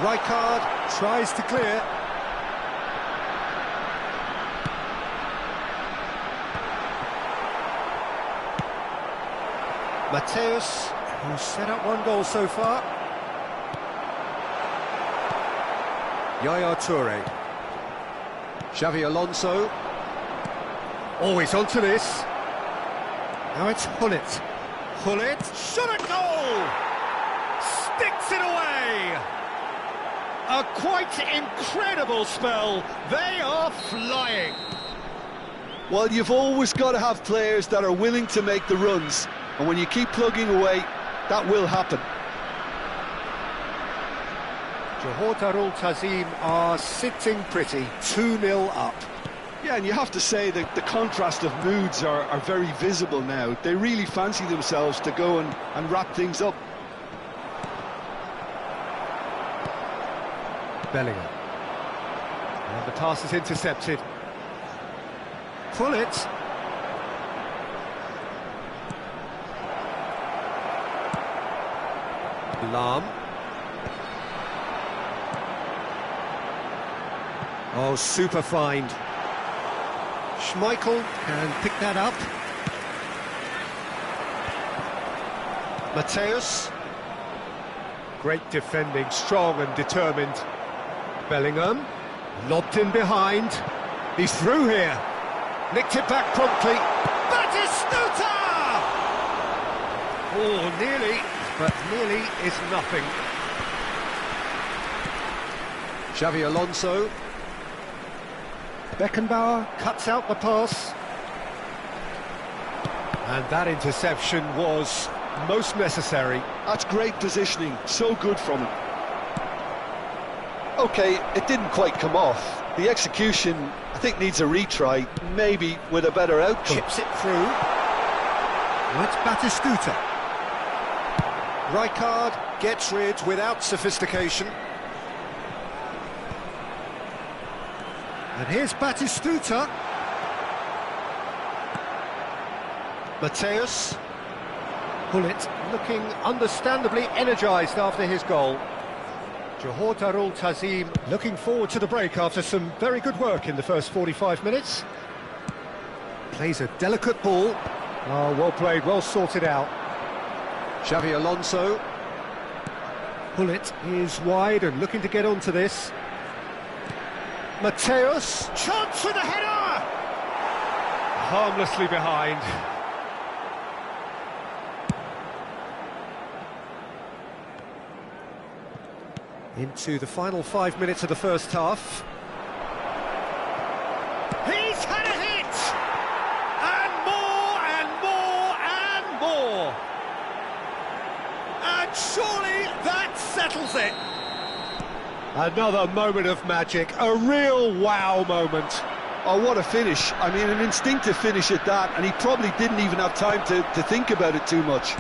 Rijkaard tries to clear. Mateus, who's set up one goal so far. Yaya Toure. Xavi Alonso. Oh, he's onto this. Now it's Hullet. Hullet, shot at goal! Sticks it away! A quite incredible spell. They are flying. Well, you've always got to have players that are willing to make the runs, and when you keep plugging away, that will happen. Johor Darul Tazim are sitting pretty, 2-0 up. Yeah, and you have to say that the contrast of moods are very visible now. They really fancy themselves to go and wrap things up. Bellingham. And the pass is intercepted. Pull it. Lam. Oh, super find. Schmeichel can pick that up. Mateus. Great defending, strong and determined. Bellingham, lobbed in behind. He's through here. Nicked it back promptly. Batistuta! Oh, nearly, but nearly is nothing. Xavi Alonso. Beckenbauer cuts out the pass. And that interception was most necessary. That's great positioning, so good from him. OK, it didn't quite come off. The execution, I think, needs a retry, maybe with a better outcome. Chips it through. That's Batistuta. Rijkaard gets rid without sophistication. And here's Batistuta. Mateus. Hullet looking understandably energised after his goal. Johor Darul Tazim looking forward to the break after some very good work in the first 45 minutes. Plays a delicate ball. Oh, well played, well sorted out. Xavi Alonso. Hullet is wide and looking to get onto this. Mateus, chance with a header! Harmlessly behind. Into the final 5 minutes of the first half. He's had a hit! And more, and more, and more! And surely that settles it! Another moment of magic, a real wow moment. Oh, what a finish. I mean, an instinctive finish at that, and he probably didn't even have time to think about it too much.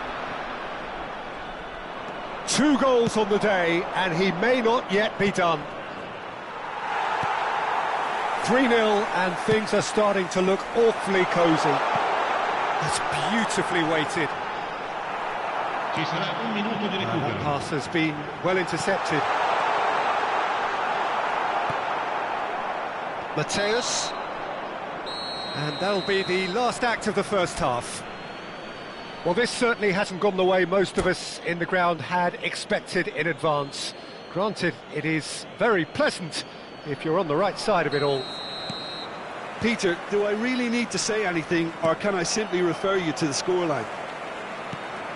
2 goals on the day, and he may not yet be done. 3-0, and things are starting to look awfully cosy. That's beautifully weighted. Ci sarà un minuto di That recupero. pass has been well intercepted. Mateus. And that'll be the last act of the first half. Well, this certainly hasn't gone the way most of us in the ground had expected in advance. Granted, it is very pleasant if you're on the right side of it all. Peter, do I really need to say anything, or can I simply refer you to the scoreline?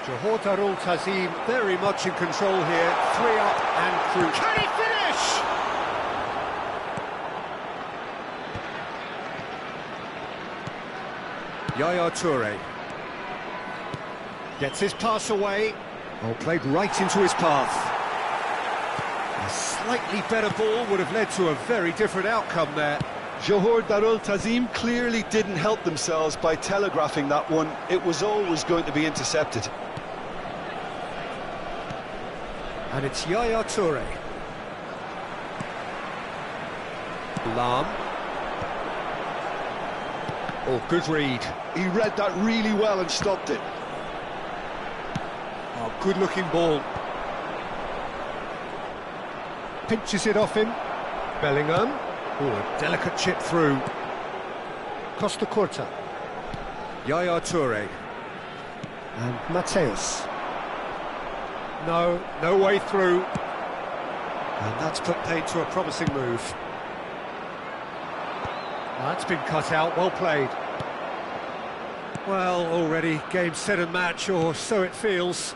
Johor Darul Tazim very much in control here. 3 up and through. Can he finish? Yaya Toure gets his pass away. Oh, played right into his path. A slightly better ball would have led to a very different outcome there. Johor Darul Tazim clearly didn't help themselves by telegraphing that one. It was always going to be intercepted. And it's Yaya Toure. Lam. Oh, good read. He read that really well and stopped it. Oh, good-looking ball. Pinches it off him. Bellingham. Oh, a delicate chip through. Costa Curta. Yaya Toure. And Mateus. No way through. And that's put paid to a promising move. That's been cut out, well played. Well, already game, set and match, or so it feels.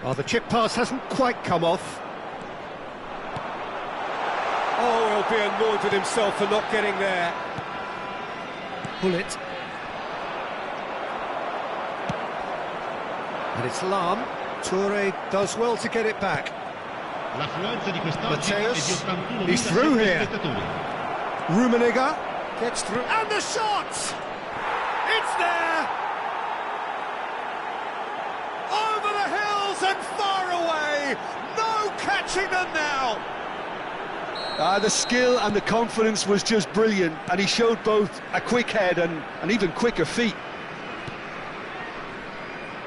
Well, the chip pass hasn't quite come off. Oh, he'll be annoyed with himself for not getting there. Pull it. And it's Lam. Toure does well to get it back. L'affluenza di quest'oggi è Mateus, di 81.000 he's through here. spettatori. Rummenigge gets through, and the shot! It's there! Over the hills and far away! No catching them now! The skill and the confidence was just brilliant, and he showed both a quick head and even quicker feet.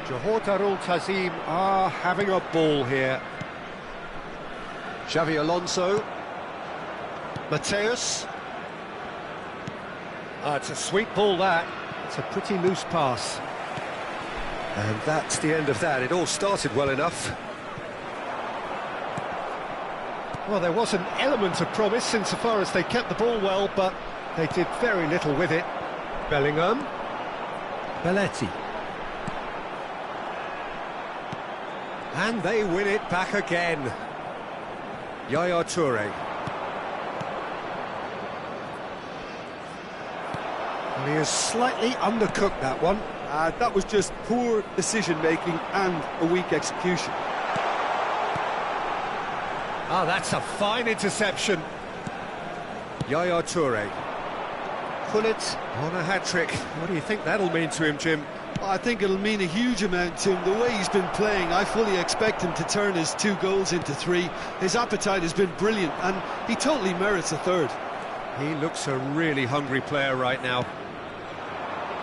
Johor Darul Tazim are having a ball here. Xavi Alonso. Mateus. It's a sweet ball, that. It's a pretty loose pass. And that's the end of that. It all started well enough. Well, there was an element of promise insofar as they kept the ball well, but they did very little with it. Bellingham. Belletti. And they win it back again. Yaya Toure. And he has slightly undercooked that one. That was just poor decision-making and a weak execution. Ah, that's a fine interception. Yaya Toure. Pull it on a hat-trick. What do you think that'll mean to him, Jim? I think it'll mean a huge amount to him. The way he's been playing, I fully expect him to turn his 2 goals into 3. His appetite has been brilliant, and he totally merits a 3rd. He looks a really hungry player right now.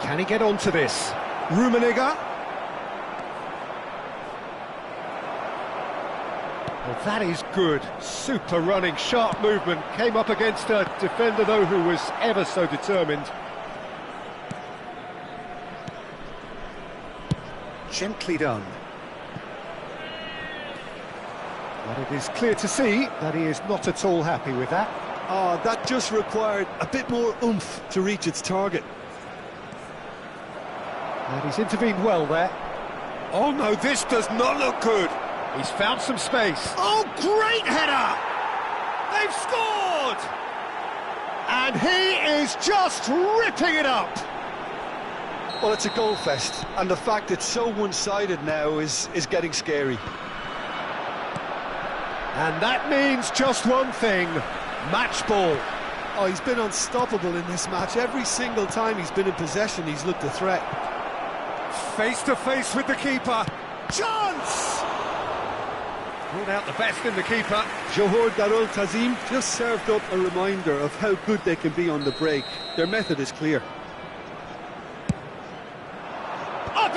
Can he get onto this? Rummenigge. Well, that is good. Super running, sharp movement. Came up against a defender, though, who was ever so determined. Gently done. But it is clear to see that he is not at all happy with that. That just required a bit more oomph to reach its target. And he's intervened well there. Oh no, this does not look good. He's found some space. Oh, great header! They've scored! And he is just ripping it up. Well, it's a goal fest, and the fact it's so one-sided now is getting scary. And that means just one thing, match ball. Oh, he's been unstoppable in this match. Every single time he's been in possession, he's looked a threat. Face to face with the keeper. Chance! Brought out the best in the keeper. Johor Darul Tazim just served up a reminder of how good they can be on the break. Their method is clear.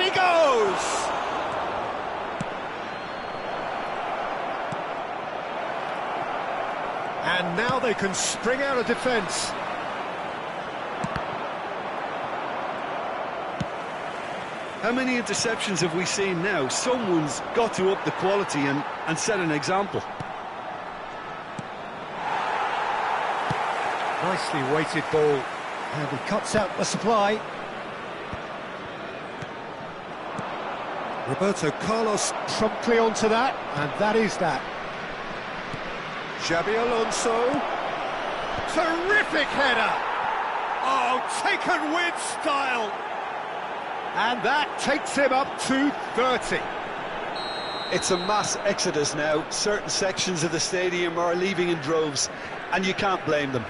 he goes! And now they can spring out of defence. How many interceptions have we seen now? Someone's got to up the quality and set an example. Nicely weighted ball. And he cuts out the supply. Roberto Carlos promptly onto that, and that is that. Xabi Alonso. Terrific header! Oh, taken with style! And that takes him up to 30. It's a mass exodus now. Certain sections of the stadium are leaving in droves, and you can't blame them.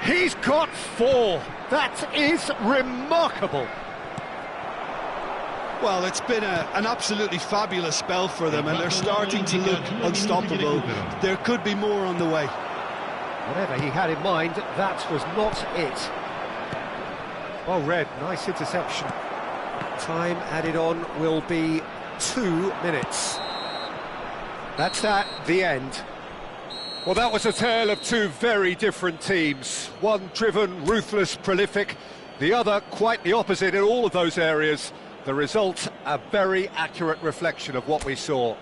He's got 4. That is remarkable. Well, it's been an absolutely fabulous spell for them, and they're starting to look unstoppable. There could be more on the way. Whatever he had in mind, that was not it. Well read, nice interception. Time added on will be 2 minutes. That's that, the end. Well, that was a tale of two very different teams. One driven, ruthless, prolific. The other quite the opposite in all of those areas. The result, a very accurate reflection of what we saw.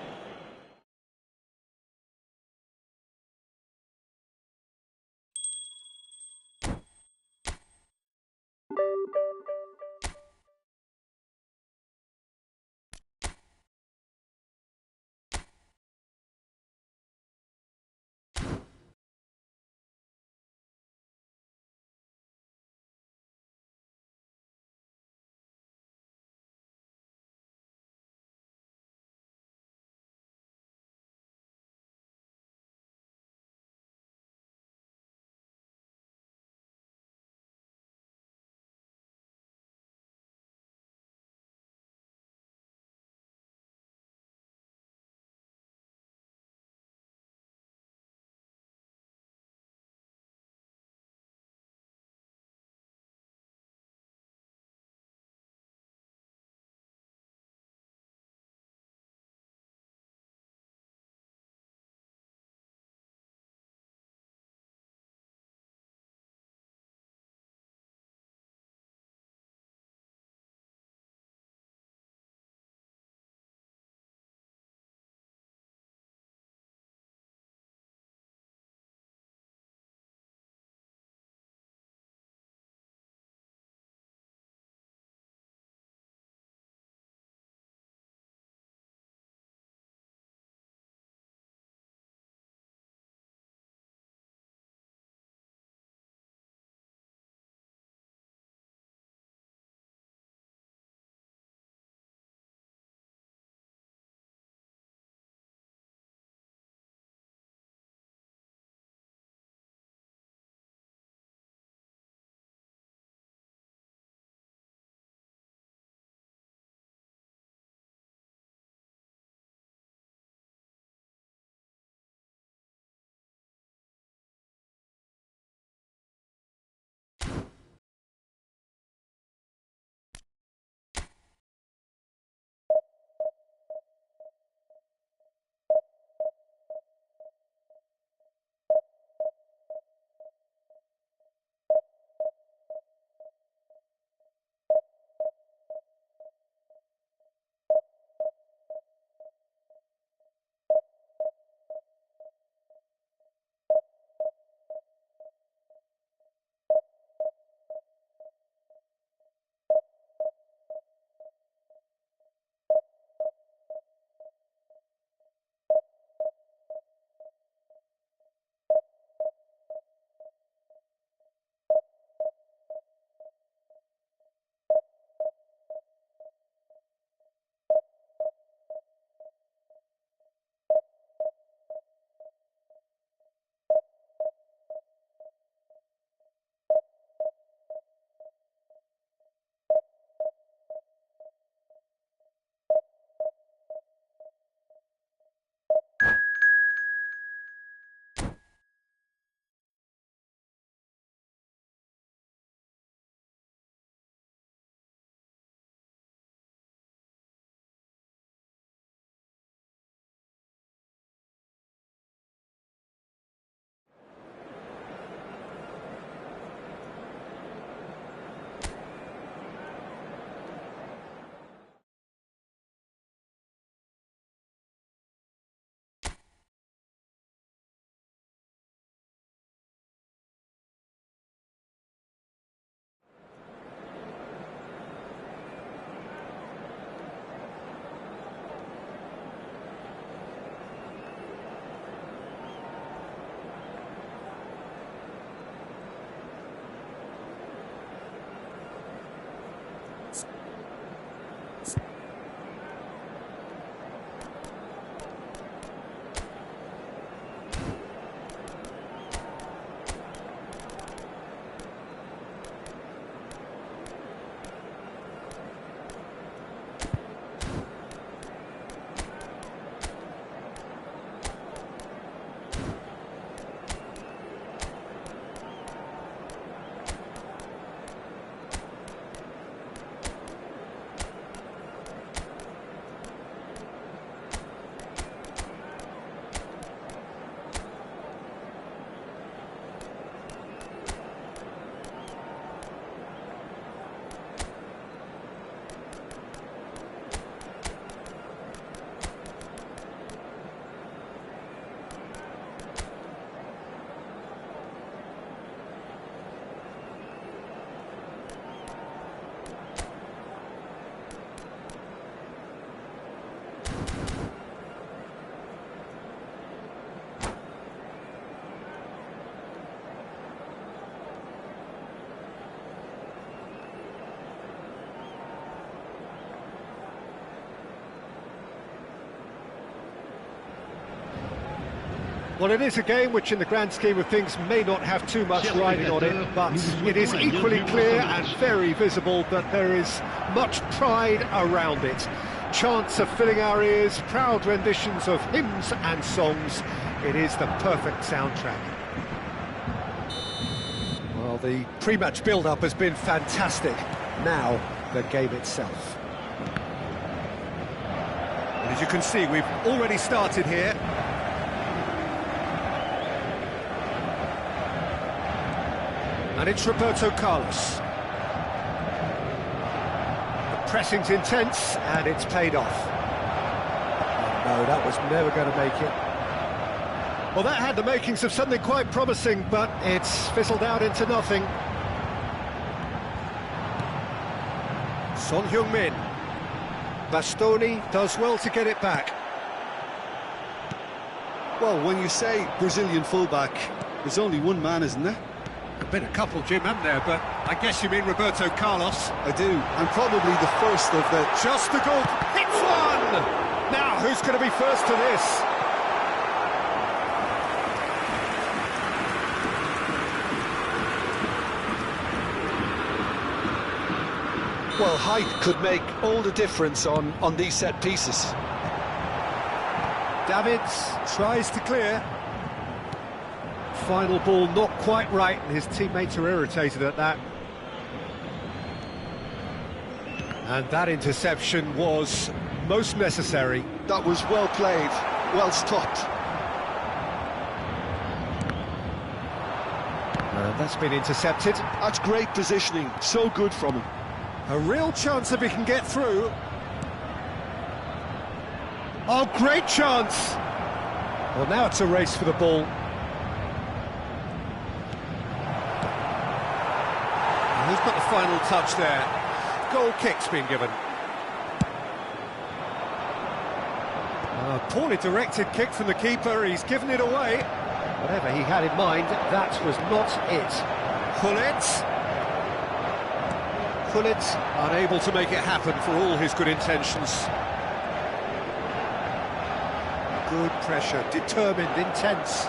Well, it is a game which in the grand scheme of things may not have too much riding on it, but it is equally clear and very visible that there is much pride around it. Chants are filling our ears, proud renditions of hymns and songs. It is the perfect soundtrack. Well, the pre-match build-up has been fantastic. Now, the game itself. And as you can see, we've already started here. And it's Roberto Carlos. The pressing's intense, and it's paid off. Oh, no, that was never going to make it. Well, that had the makings of something quite promising, but it's fizzled out into nothing. Son Heung-min. Bastoni does well to get it back. Well, when you say Brazilian fullback, there's only one man, isn't there? Been a couple, Jim, haven't there? But I guess you mean Roberto Carlos. I do, and probably the first of the... Just the goal, hits one! Now, who's going to be first to this? Well, height could make all the difference on these set pieces. Davids tries to clear. Final ball not quite right, and his teammates are irritated at that. And that interception was most necessary. That was well played, well stopped. And that's been intercepted. That's great positioning, so good from him. A real chance if he can get through. Oh, great chance! Well, now it's a race for the ball. Who's got the final touch there? Goal kick's been given. A poorly directed kick from the keeper, he's given it away. Whatever he had in mind, that was not it. Gullit unable to make it happen for all his good intentions. Good pressure, determined, intense.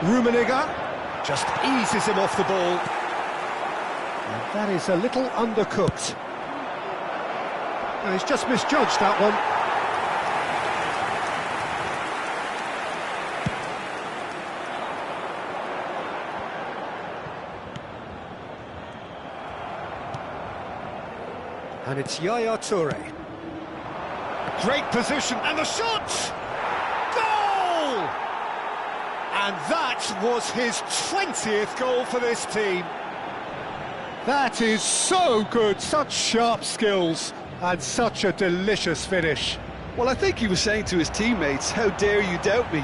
Rummenigge just eases him off the ball. And that is a little undercooked. He's just misjudged that one. And it's Yaya Toure. Great position, and the shot! Goal! And that was his 20th goal for this team. That is so good, such sharp skills, and such a delicious finish. Well, I think he was saying to his teammates, how dare you doubt me?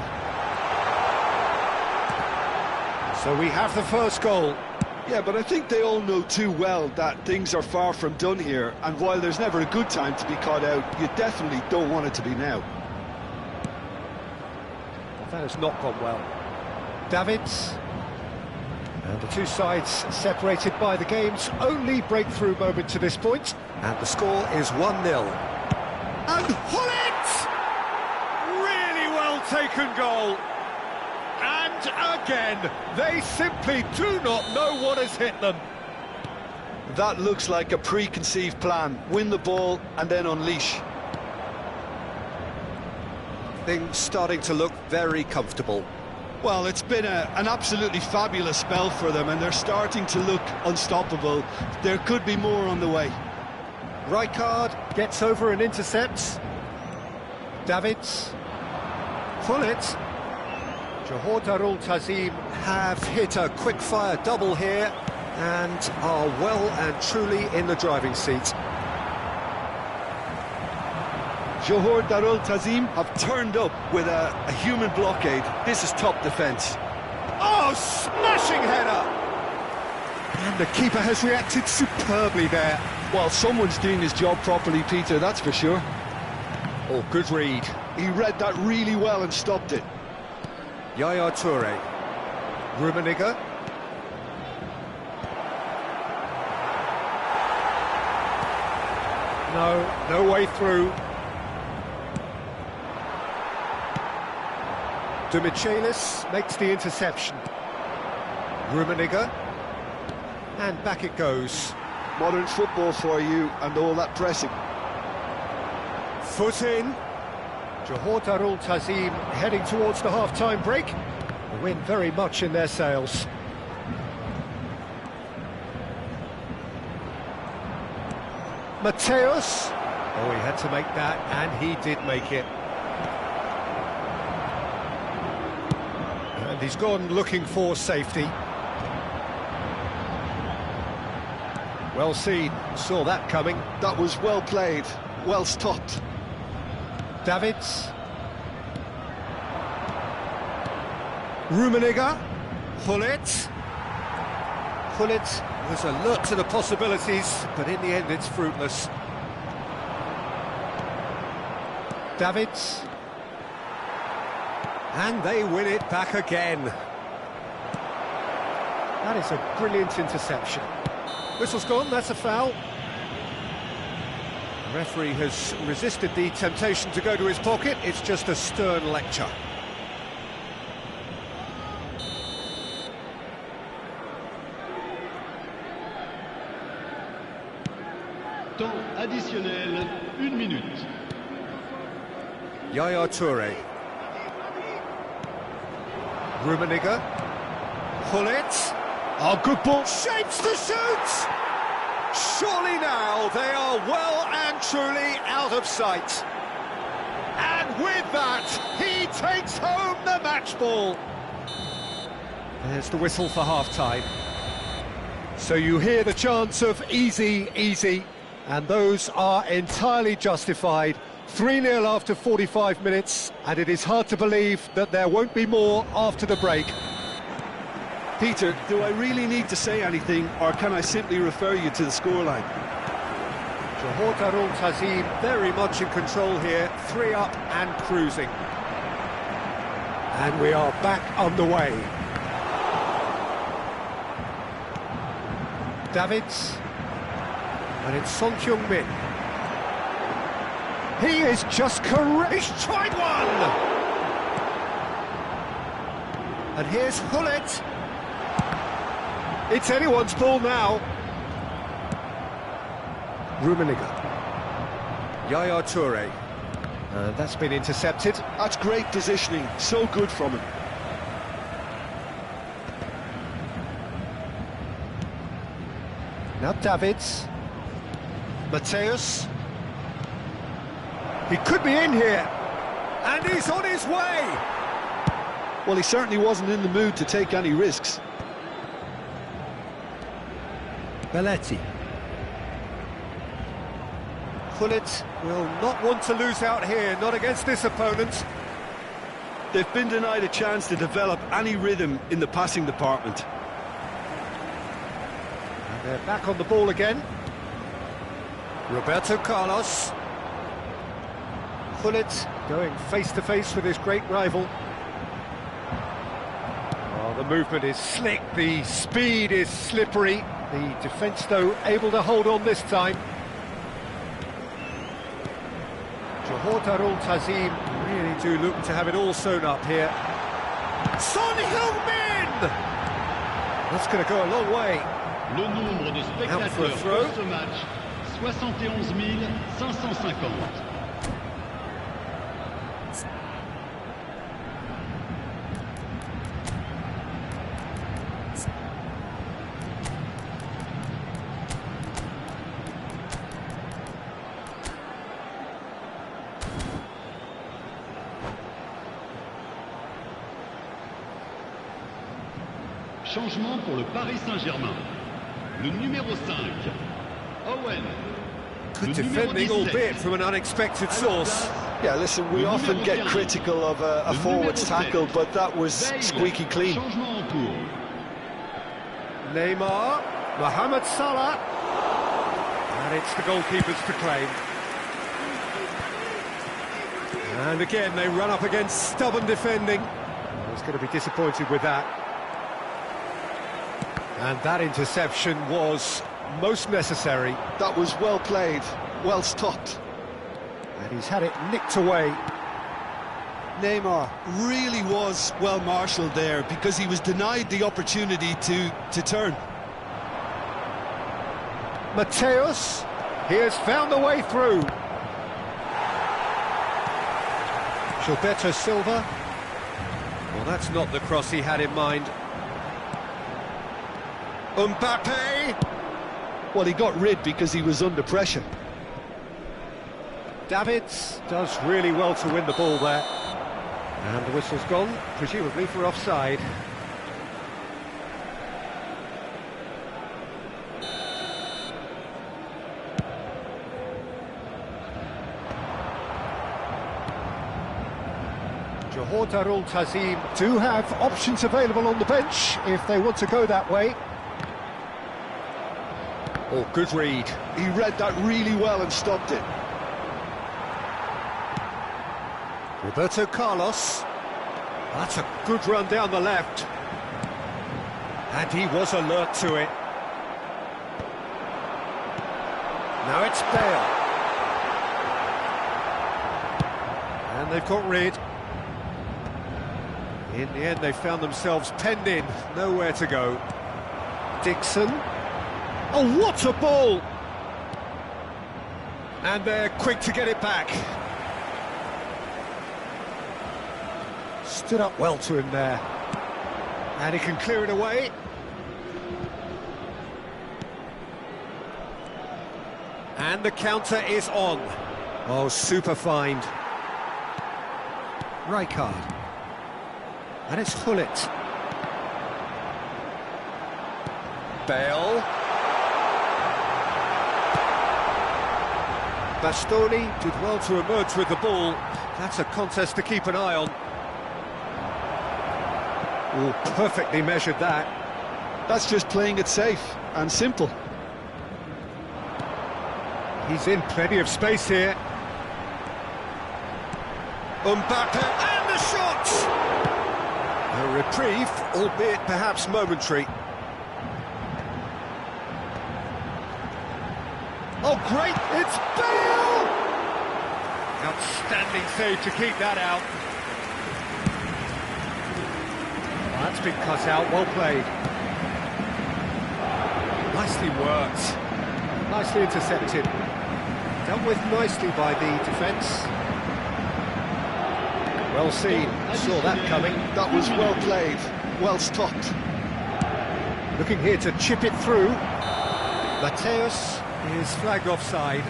So we have the first goal. Yeah, but I think they all know too well that things are far from done here, and while there's never a good time to be caught out, you definitely don't want it to be now. That has not gone well. Davids. And the two sides separated by the game's only breakthrough moment to this point. And the score is 1-0. And Gullit! Really well taken goal. And again, they simply do not know what has hit them. That looks like a preconceived plan. Win the ball and then unleash. Things starting to look very comfortable. Well, it's been an absolutely fabulous spell for them, and they're starting to look unstoppable. There could be more on the way. Rijkaard gets over and intercepts. Davids. Gullit. Johor Darul Tazim have hit a quick-fire double here and are well and truly in the driving seat. Johor Darul Tazim have turned up with a human blockade. This is top defence. Oh, smashing header! And the keeper has reacted superbly there. Well, someone's doing his job properly, Peter, that's for sure. Oh, good read. He read that really well and stopped it. Yaya Toure. Rummenigge. No way through. De Michelis makes the interception. Rummenigge. And back it goes. Modern football for you and all that pressing. Foot in. Johor Darul Tazim heading towards the half-time break. The wind very much in their sails. Mateus. Oh, he had to make that, and he did make it. And he's gone looking for safety. Well seen, saw that coming. That was well played, well stopped. Davids. Rummenigge. Gullit. Gullit was alert to the possibilities, but in the end it's fruitless. Davids. And they win it back again. That is a brilliant interception. Whistle's gone, that's a foul. The referee has resisted the temptation to go to his pocket. It's just a stern lecture. Temps additionnel, 1 minute. Yaya Toure. Rummenigge. Gullit. Oh, good ball. Shapes to shoot! Surely now they are well and truly out of sight. And with that, he takes home the match ball. There's the whistle for half-time. So you hear the chants of easy, easy, and those are entirely justified. 3-0 after 45 minutes, and it is hard to believe that there won't be more after the break. Peter, do I really need to say anything, or can I simply refer you to the scoreline? Johor Darul Tazim very much in control here, 3 up and cruising. And we are back underway. Davids. And it's Son Heung-min. He is just courageous. He's tried one! And here's Gullit. It's anyone's ball now. Rummenigge. Yaya Toure. And that's been intercepted. That's great positioning, so good from him. Now Davids. Mateus. He could be in here. And he's on his way. Well, he certainly wasn't in the mood to take any risks. Belletti. Gullit will not want to lose out here, not against this opponent. They've been denied a chance to develop any rhythm in the passing department. And they're back on the ball again. Roberto Carlos. Gullit going face-to-face with his great rival. Oh, the movement is slick, the speed is slippery. The defence, though, able to hold on this time. Johor Darul Tazim really do look to have it all sewn up here. Son Heung-min! That's going to go a long way. Le nombre de spectateurs pour ce match, 71 550. Changement pour le Paris Saint-Germain. Le numéro 5, Owen. Good defending, albeit from an unexpected source. Yeah, listen, we often get critical of a forward's tackle, but that was squeaky clean. Changement en cours. Neymar, Mohamed Salah. And it's the goalkeepers to claim. And again, they run up against stubborn defending. He's going to be disappointed with that. And that interception was most necessary. That was well played, well stopped. And he's had it nicked away. Neymar really was well marshalled there because he was denied the opportunity to turn. Mateus, he has found the way through. Gilberto Silva. Well, that's not the cross he had in mind. Mbappe. Well, he got rid because he was under pressure. Davids does really well to win the ball there. And the whistle's gone, presumably for offside. Johor Darul Tazim do have options available on the bench if they want to go that way. Oh, good read. He read that really well and stopped it. Roberto Carlos. That's a good run down the left. And he was alert to it. Now it's Bale. And they've got rid. In the end, they found themselves penned in, nowhere to go. Dixon. Oh, what a ball! And they're quick to get it back. Stood up well to him there. And he can clear it away. And the counter is on. Oh, super find. Rijkaard. And it's Hullet. Bale. Bastoni did well to emerge with the ball. That's a contest to keep an eye on. Oh, perfectly measured that. That's just playing it safe and simple. He's in plenty of space here. Mbappe and the shot! A reprieve, albeit perhaps momentary. Oh, great! It's Bale! Outstanding save to keep that out. Oh, that's been cut out, well played. Nicely worked. Nicely intercepted. Dealt with nicely by the defence. Well seen, saw that coming. That was well played, well stopped. Looking here to chip it through. Mateus is flagged offside.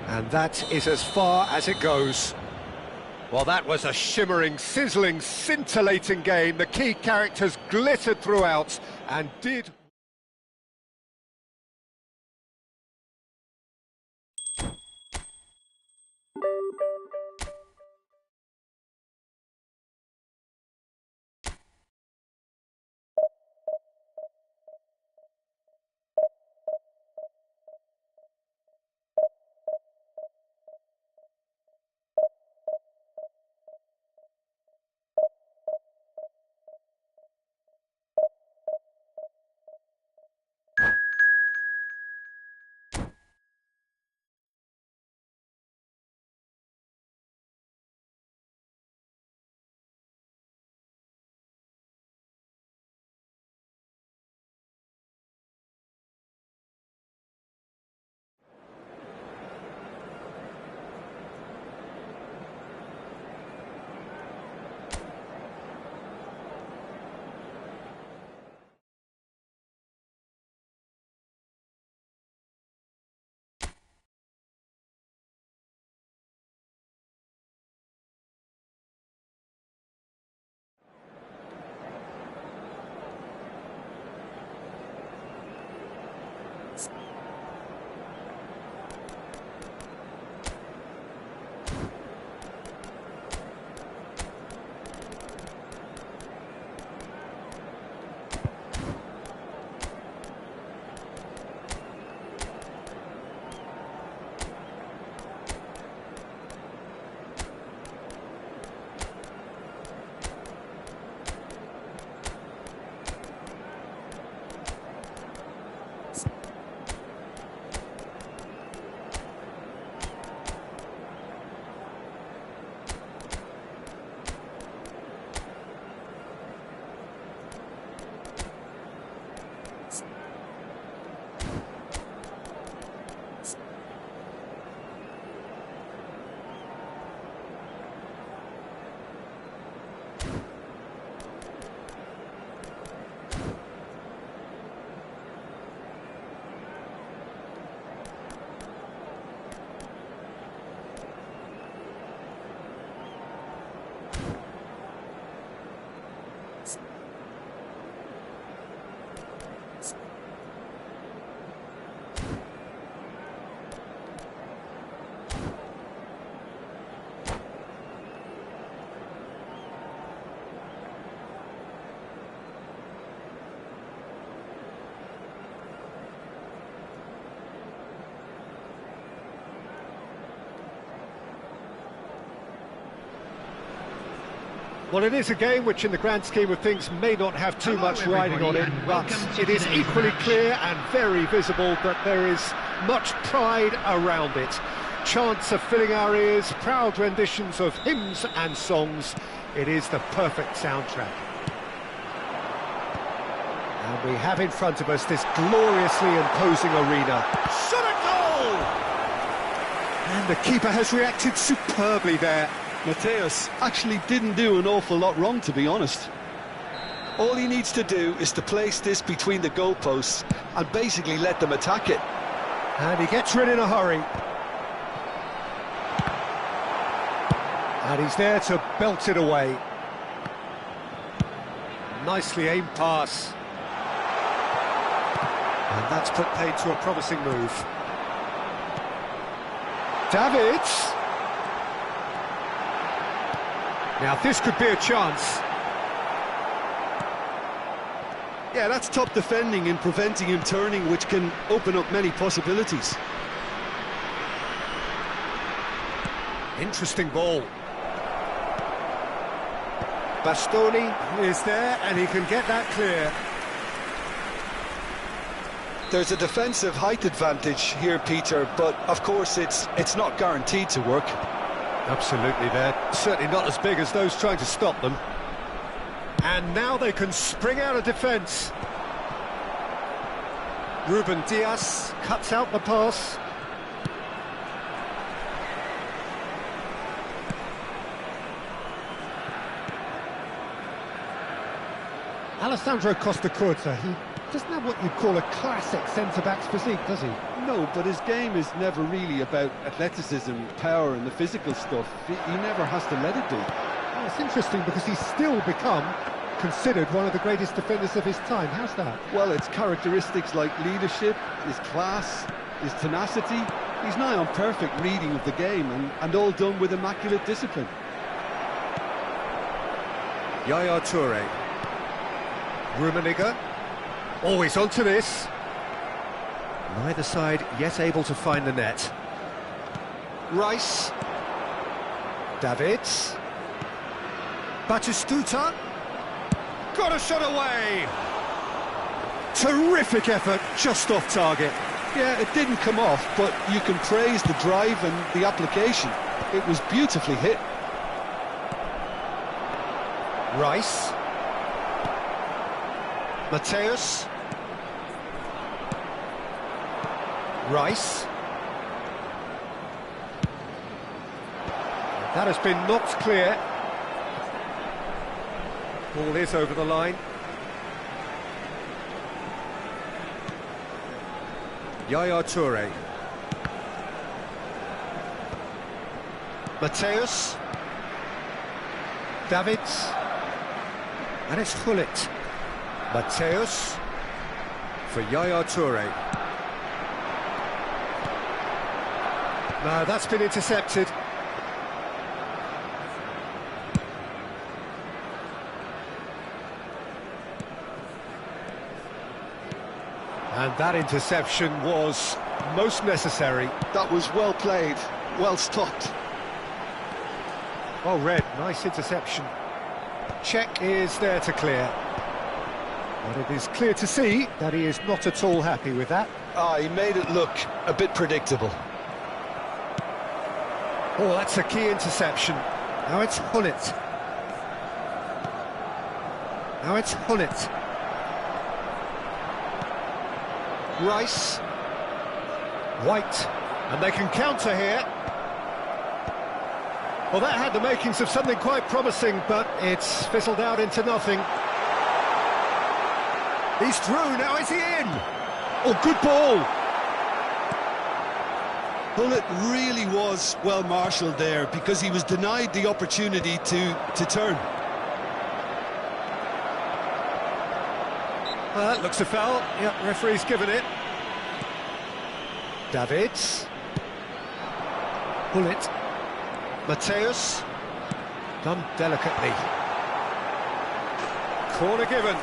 And that is as far as it goes. Well, that was a shimmering, sizzling, scintillating game. The key characters glittered throughout and did... Well, it is a game which in the grand scheme of things may not have too much riding on it, but it is equally clear and very visible that there is much pride around it. Chants are filling our ears, proud renditions of hymns and songs. It is the perfect soundtrack. And we have in front of us this gloriously imposing arena. Shot a goal! And the keeper has reacted superbly there. Mateus actually didn't do an awful lot wrong, to be honest. All he needs to do is to place this between the goalposts and basically let them attack it. And he gets rid in a hurry. And he's there to belt it away. Nicely aimed pass. And that's put paid to a promising move. Davids. Now this could be a chance. Yeah, that's top defending and preventing him turning, which can open up many possibilities. Interesting ball. Bastoni is there and he can get that clear. There's a defensive height advantage here, Peter, but of course it's not guaranteed to work. Absolutely, they're certainly not as big as those trying to stop them. And now they can spring out of defence. Ruben Diaz cuts out the pass. Alessandro Costa Curta, he doesn't have what you'd call a classic centre-back's physique, does he? No, but his game is never really about athleticism, power and the physical stuff. He never has to let it be. Well, it's interesting because he's still become considered one of the greatest defenders of his time. How's that? Well, it's characteristics like leadership, his class, his tenacity. He's nigh on perfect reading of the game and all done with immaculate discipline. Yaya Toure. Rummenigge. Always onto this. Neither side yet able to find the net. Rice. Davids. Batistuta. Got a shot away! Terrific effort, just off target. Yeah, it didn't come off, but you can praise the drive and the application. It was beautifully hit. Rice. Mateus. Rice. That has been knocked clear. Ball is over the line. Yaya Toure. Mateus. Davids. And it's Gullit. Mateus for Yaya Toure. No, that's been intercepted. And that interception was most necessary. That was well played, well stopped. Well read, nice interception. Check is there to clear. But it is clear to see that he is not at all happy with that. He made it look a bit predictable. Oh, that's a key interception. Now it's Gullit. Now it's Gullit. Rice. White. And they can counter here. Well, that had the makings of something quite promising, but it's fizzled out into nothing. He's through, now is he in? Oh, good ball. Gullit really was well marshalled there because he was denied the opportunity to turn. Well, that looks a foul. Yep, referee's given it. Davids. Gullit. Mateus. Done delicately. Corner given.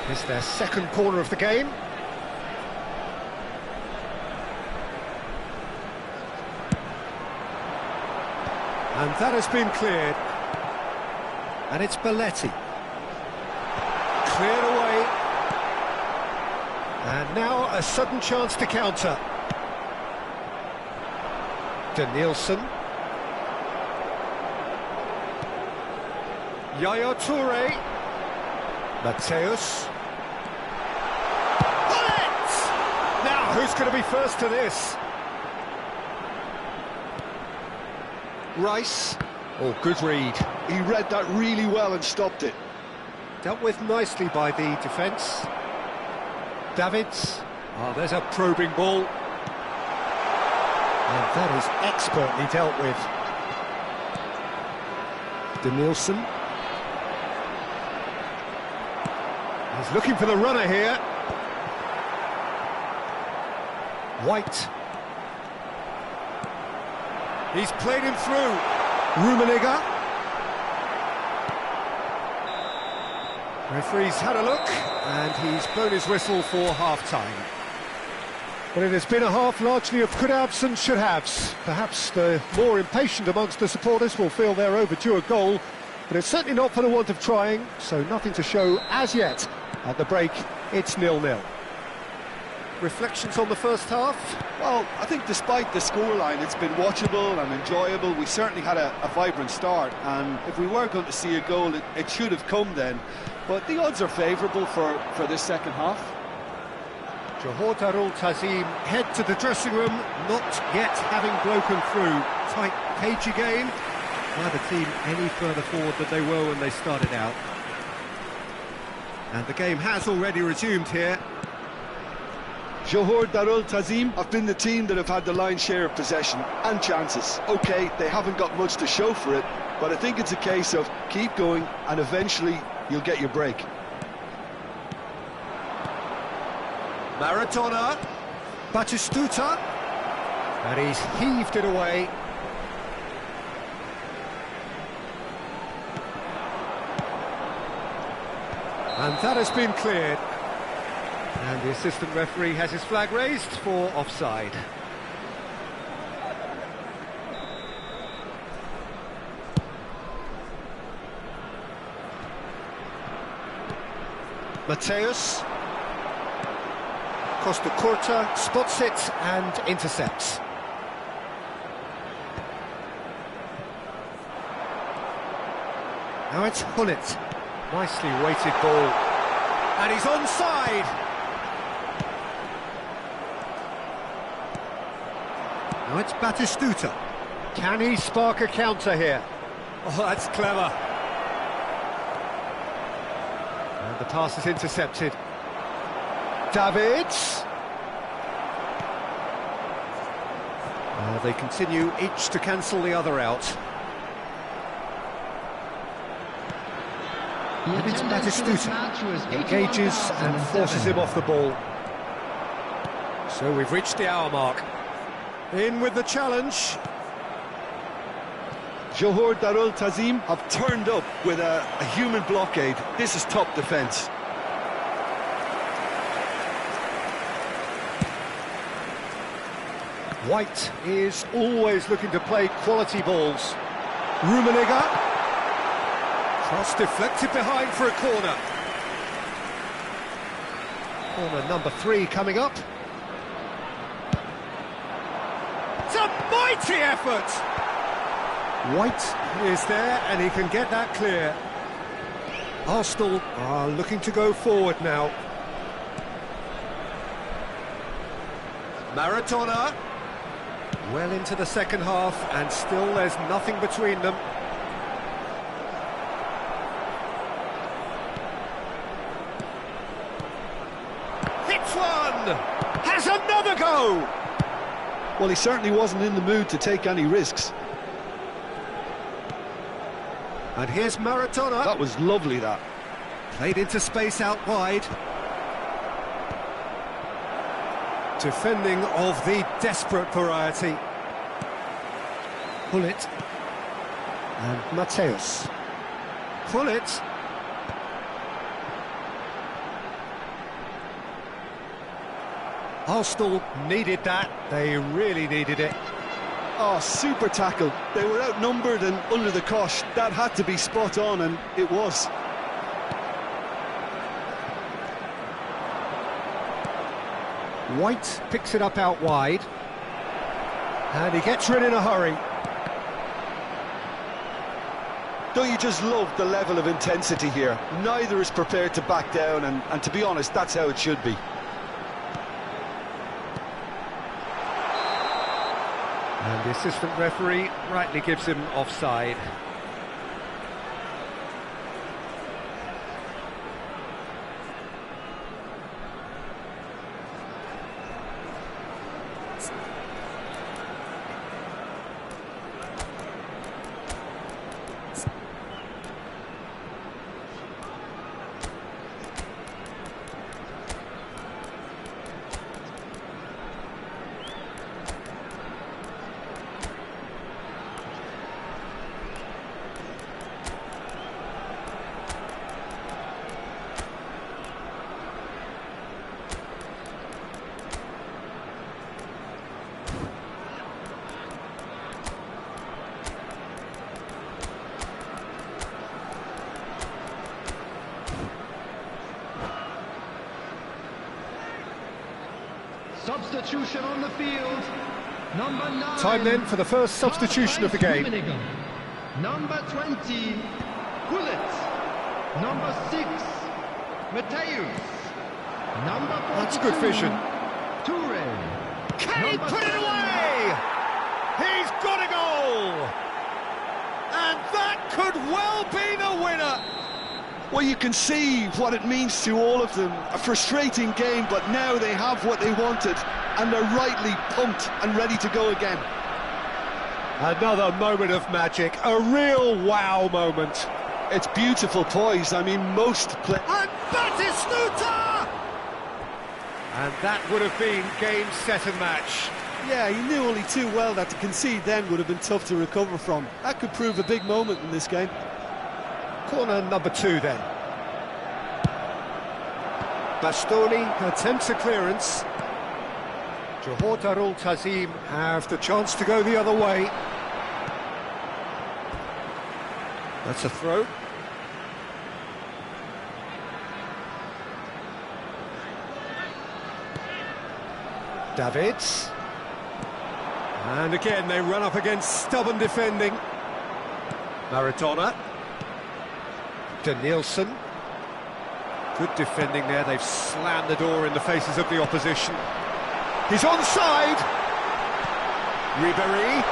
It's their second corner of the game. And that has been cleared. And it's Belletti. Cleared away. And now a sudden chance to counter. Danielson. Yaya Toure. Mateus. Bullet! Now, who's going to be first to this? Rice. Oh, good read. He read that really well and stopped it. Dealt with nicely by the defence. Davids. Oh, there's a probing ball. And that is expertly dealt with. Danielson. He's looking for the runner here. White. He's played him through. Rummenigge. Referee's had a look, and he's blown his whistle for half-time. Well, it has been a half largely of could-haves and should-haves. Perhaps the more impatient amongst the supporters will feel they're overdue a goal, but it's certainly not for the want of trying, so nothing to show as yet. At the break, it's 0-0. Reflections on the first half? Well, I think despite the scoreline, it's been watchable and enjoyable. We certainly had a vibrant start, and if we were going to see a goal, it should have come then. But the odds are favourable for this second half. Johor Darul Tazim head to the dressing room, not yet having broken through. Tight, cagey game. Neither team any further forward than they were when they started out. And the game has already resumed here. Johor Darul Tazim have been the team that have had the lion's share of possession and chances. OK, they haven't got much to show for it, but I think it's a case of keep going and eventually you'll get your break. Maradona, Batistuta, and he's heaved it away. And that has been cleared. And the assistant referee has his flag raised for offside. Mateus. Costa Curta spots it and intercepts. Now it's Hullet. Nicely weighted ball. And he's onside. Now it's Batistuta. Can he spark a counter here? Oh, that's clever. And the pass is intercepted. Davids. They continue each to cancel the other out. And it's Batistuta. Engages and forces him off the ball. So we've reached the hour mark. In with the challenge. Johor Darul Tazim have turned up with a human blockade. This is top defence. White is always looking to play quality balls. Rummenigge. Cross deflected behind for a corner. Corner number 3 coming up. It's a mighty effort! White is there and he can get that clear. Arsenal are looking to go forward now. Maradona. Well into the second half and still there's nothing between them. Hits one! Has another go! Well, he certainly wasn't in the mood to take any risks. And here's Maradona. That was lovely, that. Played into space out wide. Defending of the desperate variety. Hullet. And Mateus. Hullet. Arsenal needed that. They really needed it. Oh, super tackle. They were outnumbered and under the cosh. That had to be spot on, and it was. White picks it up out wide. And he gets rid in a hurry. Don't you just love the level of intensity here? Neither is prepared to back down, and to be honest, that's how it should be. And the assistant referee rightly gives him offside. Substitution on the field. Number 9. Time then for the first substitution of the game. Number 20, Gullit. Number 6, Mateus. Number 42, That's good vision. Toure. Can he put it away? He's got a goal! And that could well be the winner! Well, you can see what it means to all of them. A frustrating game, but now they have what they wanted, and they're rightly pumped and ready to go again. Another moment of magic, a real wow moment. It's beautiful poise. I mean, most play... And Batistuta! And that would have been game, set and match. Yeah, he knew only too well that to concede then would have been tough to recover from. That could prove a big moment in this game. Corner number 2 then. Bastoni attempts a clearance. Johor Darul Tazim have the chance to go the other way. That's a throw. Davids. And again they run up against stubborn defending. Maradona. Danielson. Good defending there, they've slammed the door in the faces of the opposition. He's onside! Ribéry.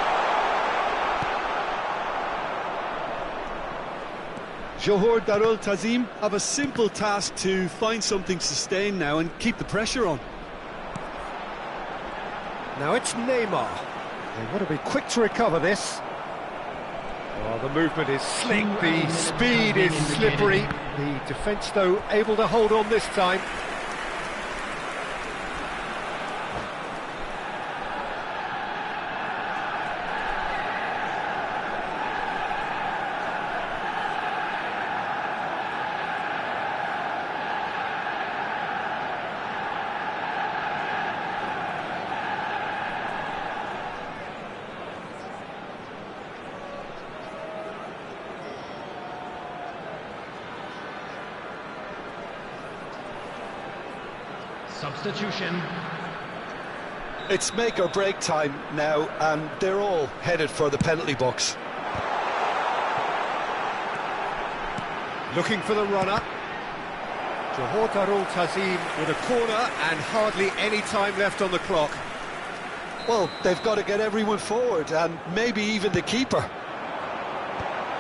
Johor Darul Tazim have a simple task to find something sustained now and keep the pressure on. Now it's Neymar. They want to be quick to recover this. Oh, the movement is slick, the speed is slippery. The defence, though, able to hold on this time. Substitution. It's make or break time now, and they're all headed for the penalty box. Looking for the runner. Johor Darul Tazim with a corner and hardly any time left on the clock. Well, they've got to get everyone forward, and maybe even the keeper.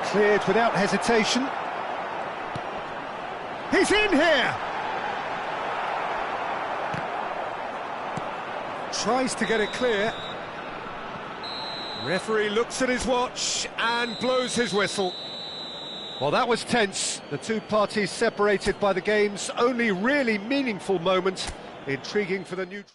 Cleared without hesitation. He's in here! Tries to get it clear. Referee looks at his watch and blows his whistle. Well, that was tense. The two parties separated by the game's only really meaningful moment. Intriguing for the neutral.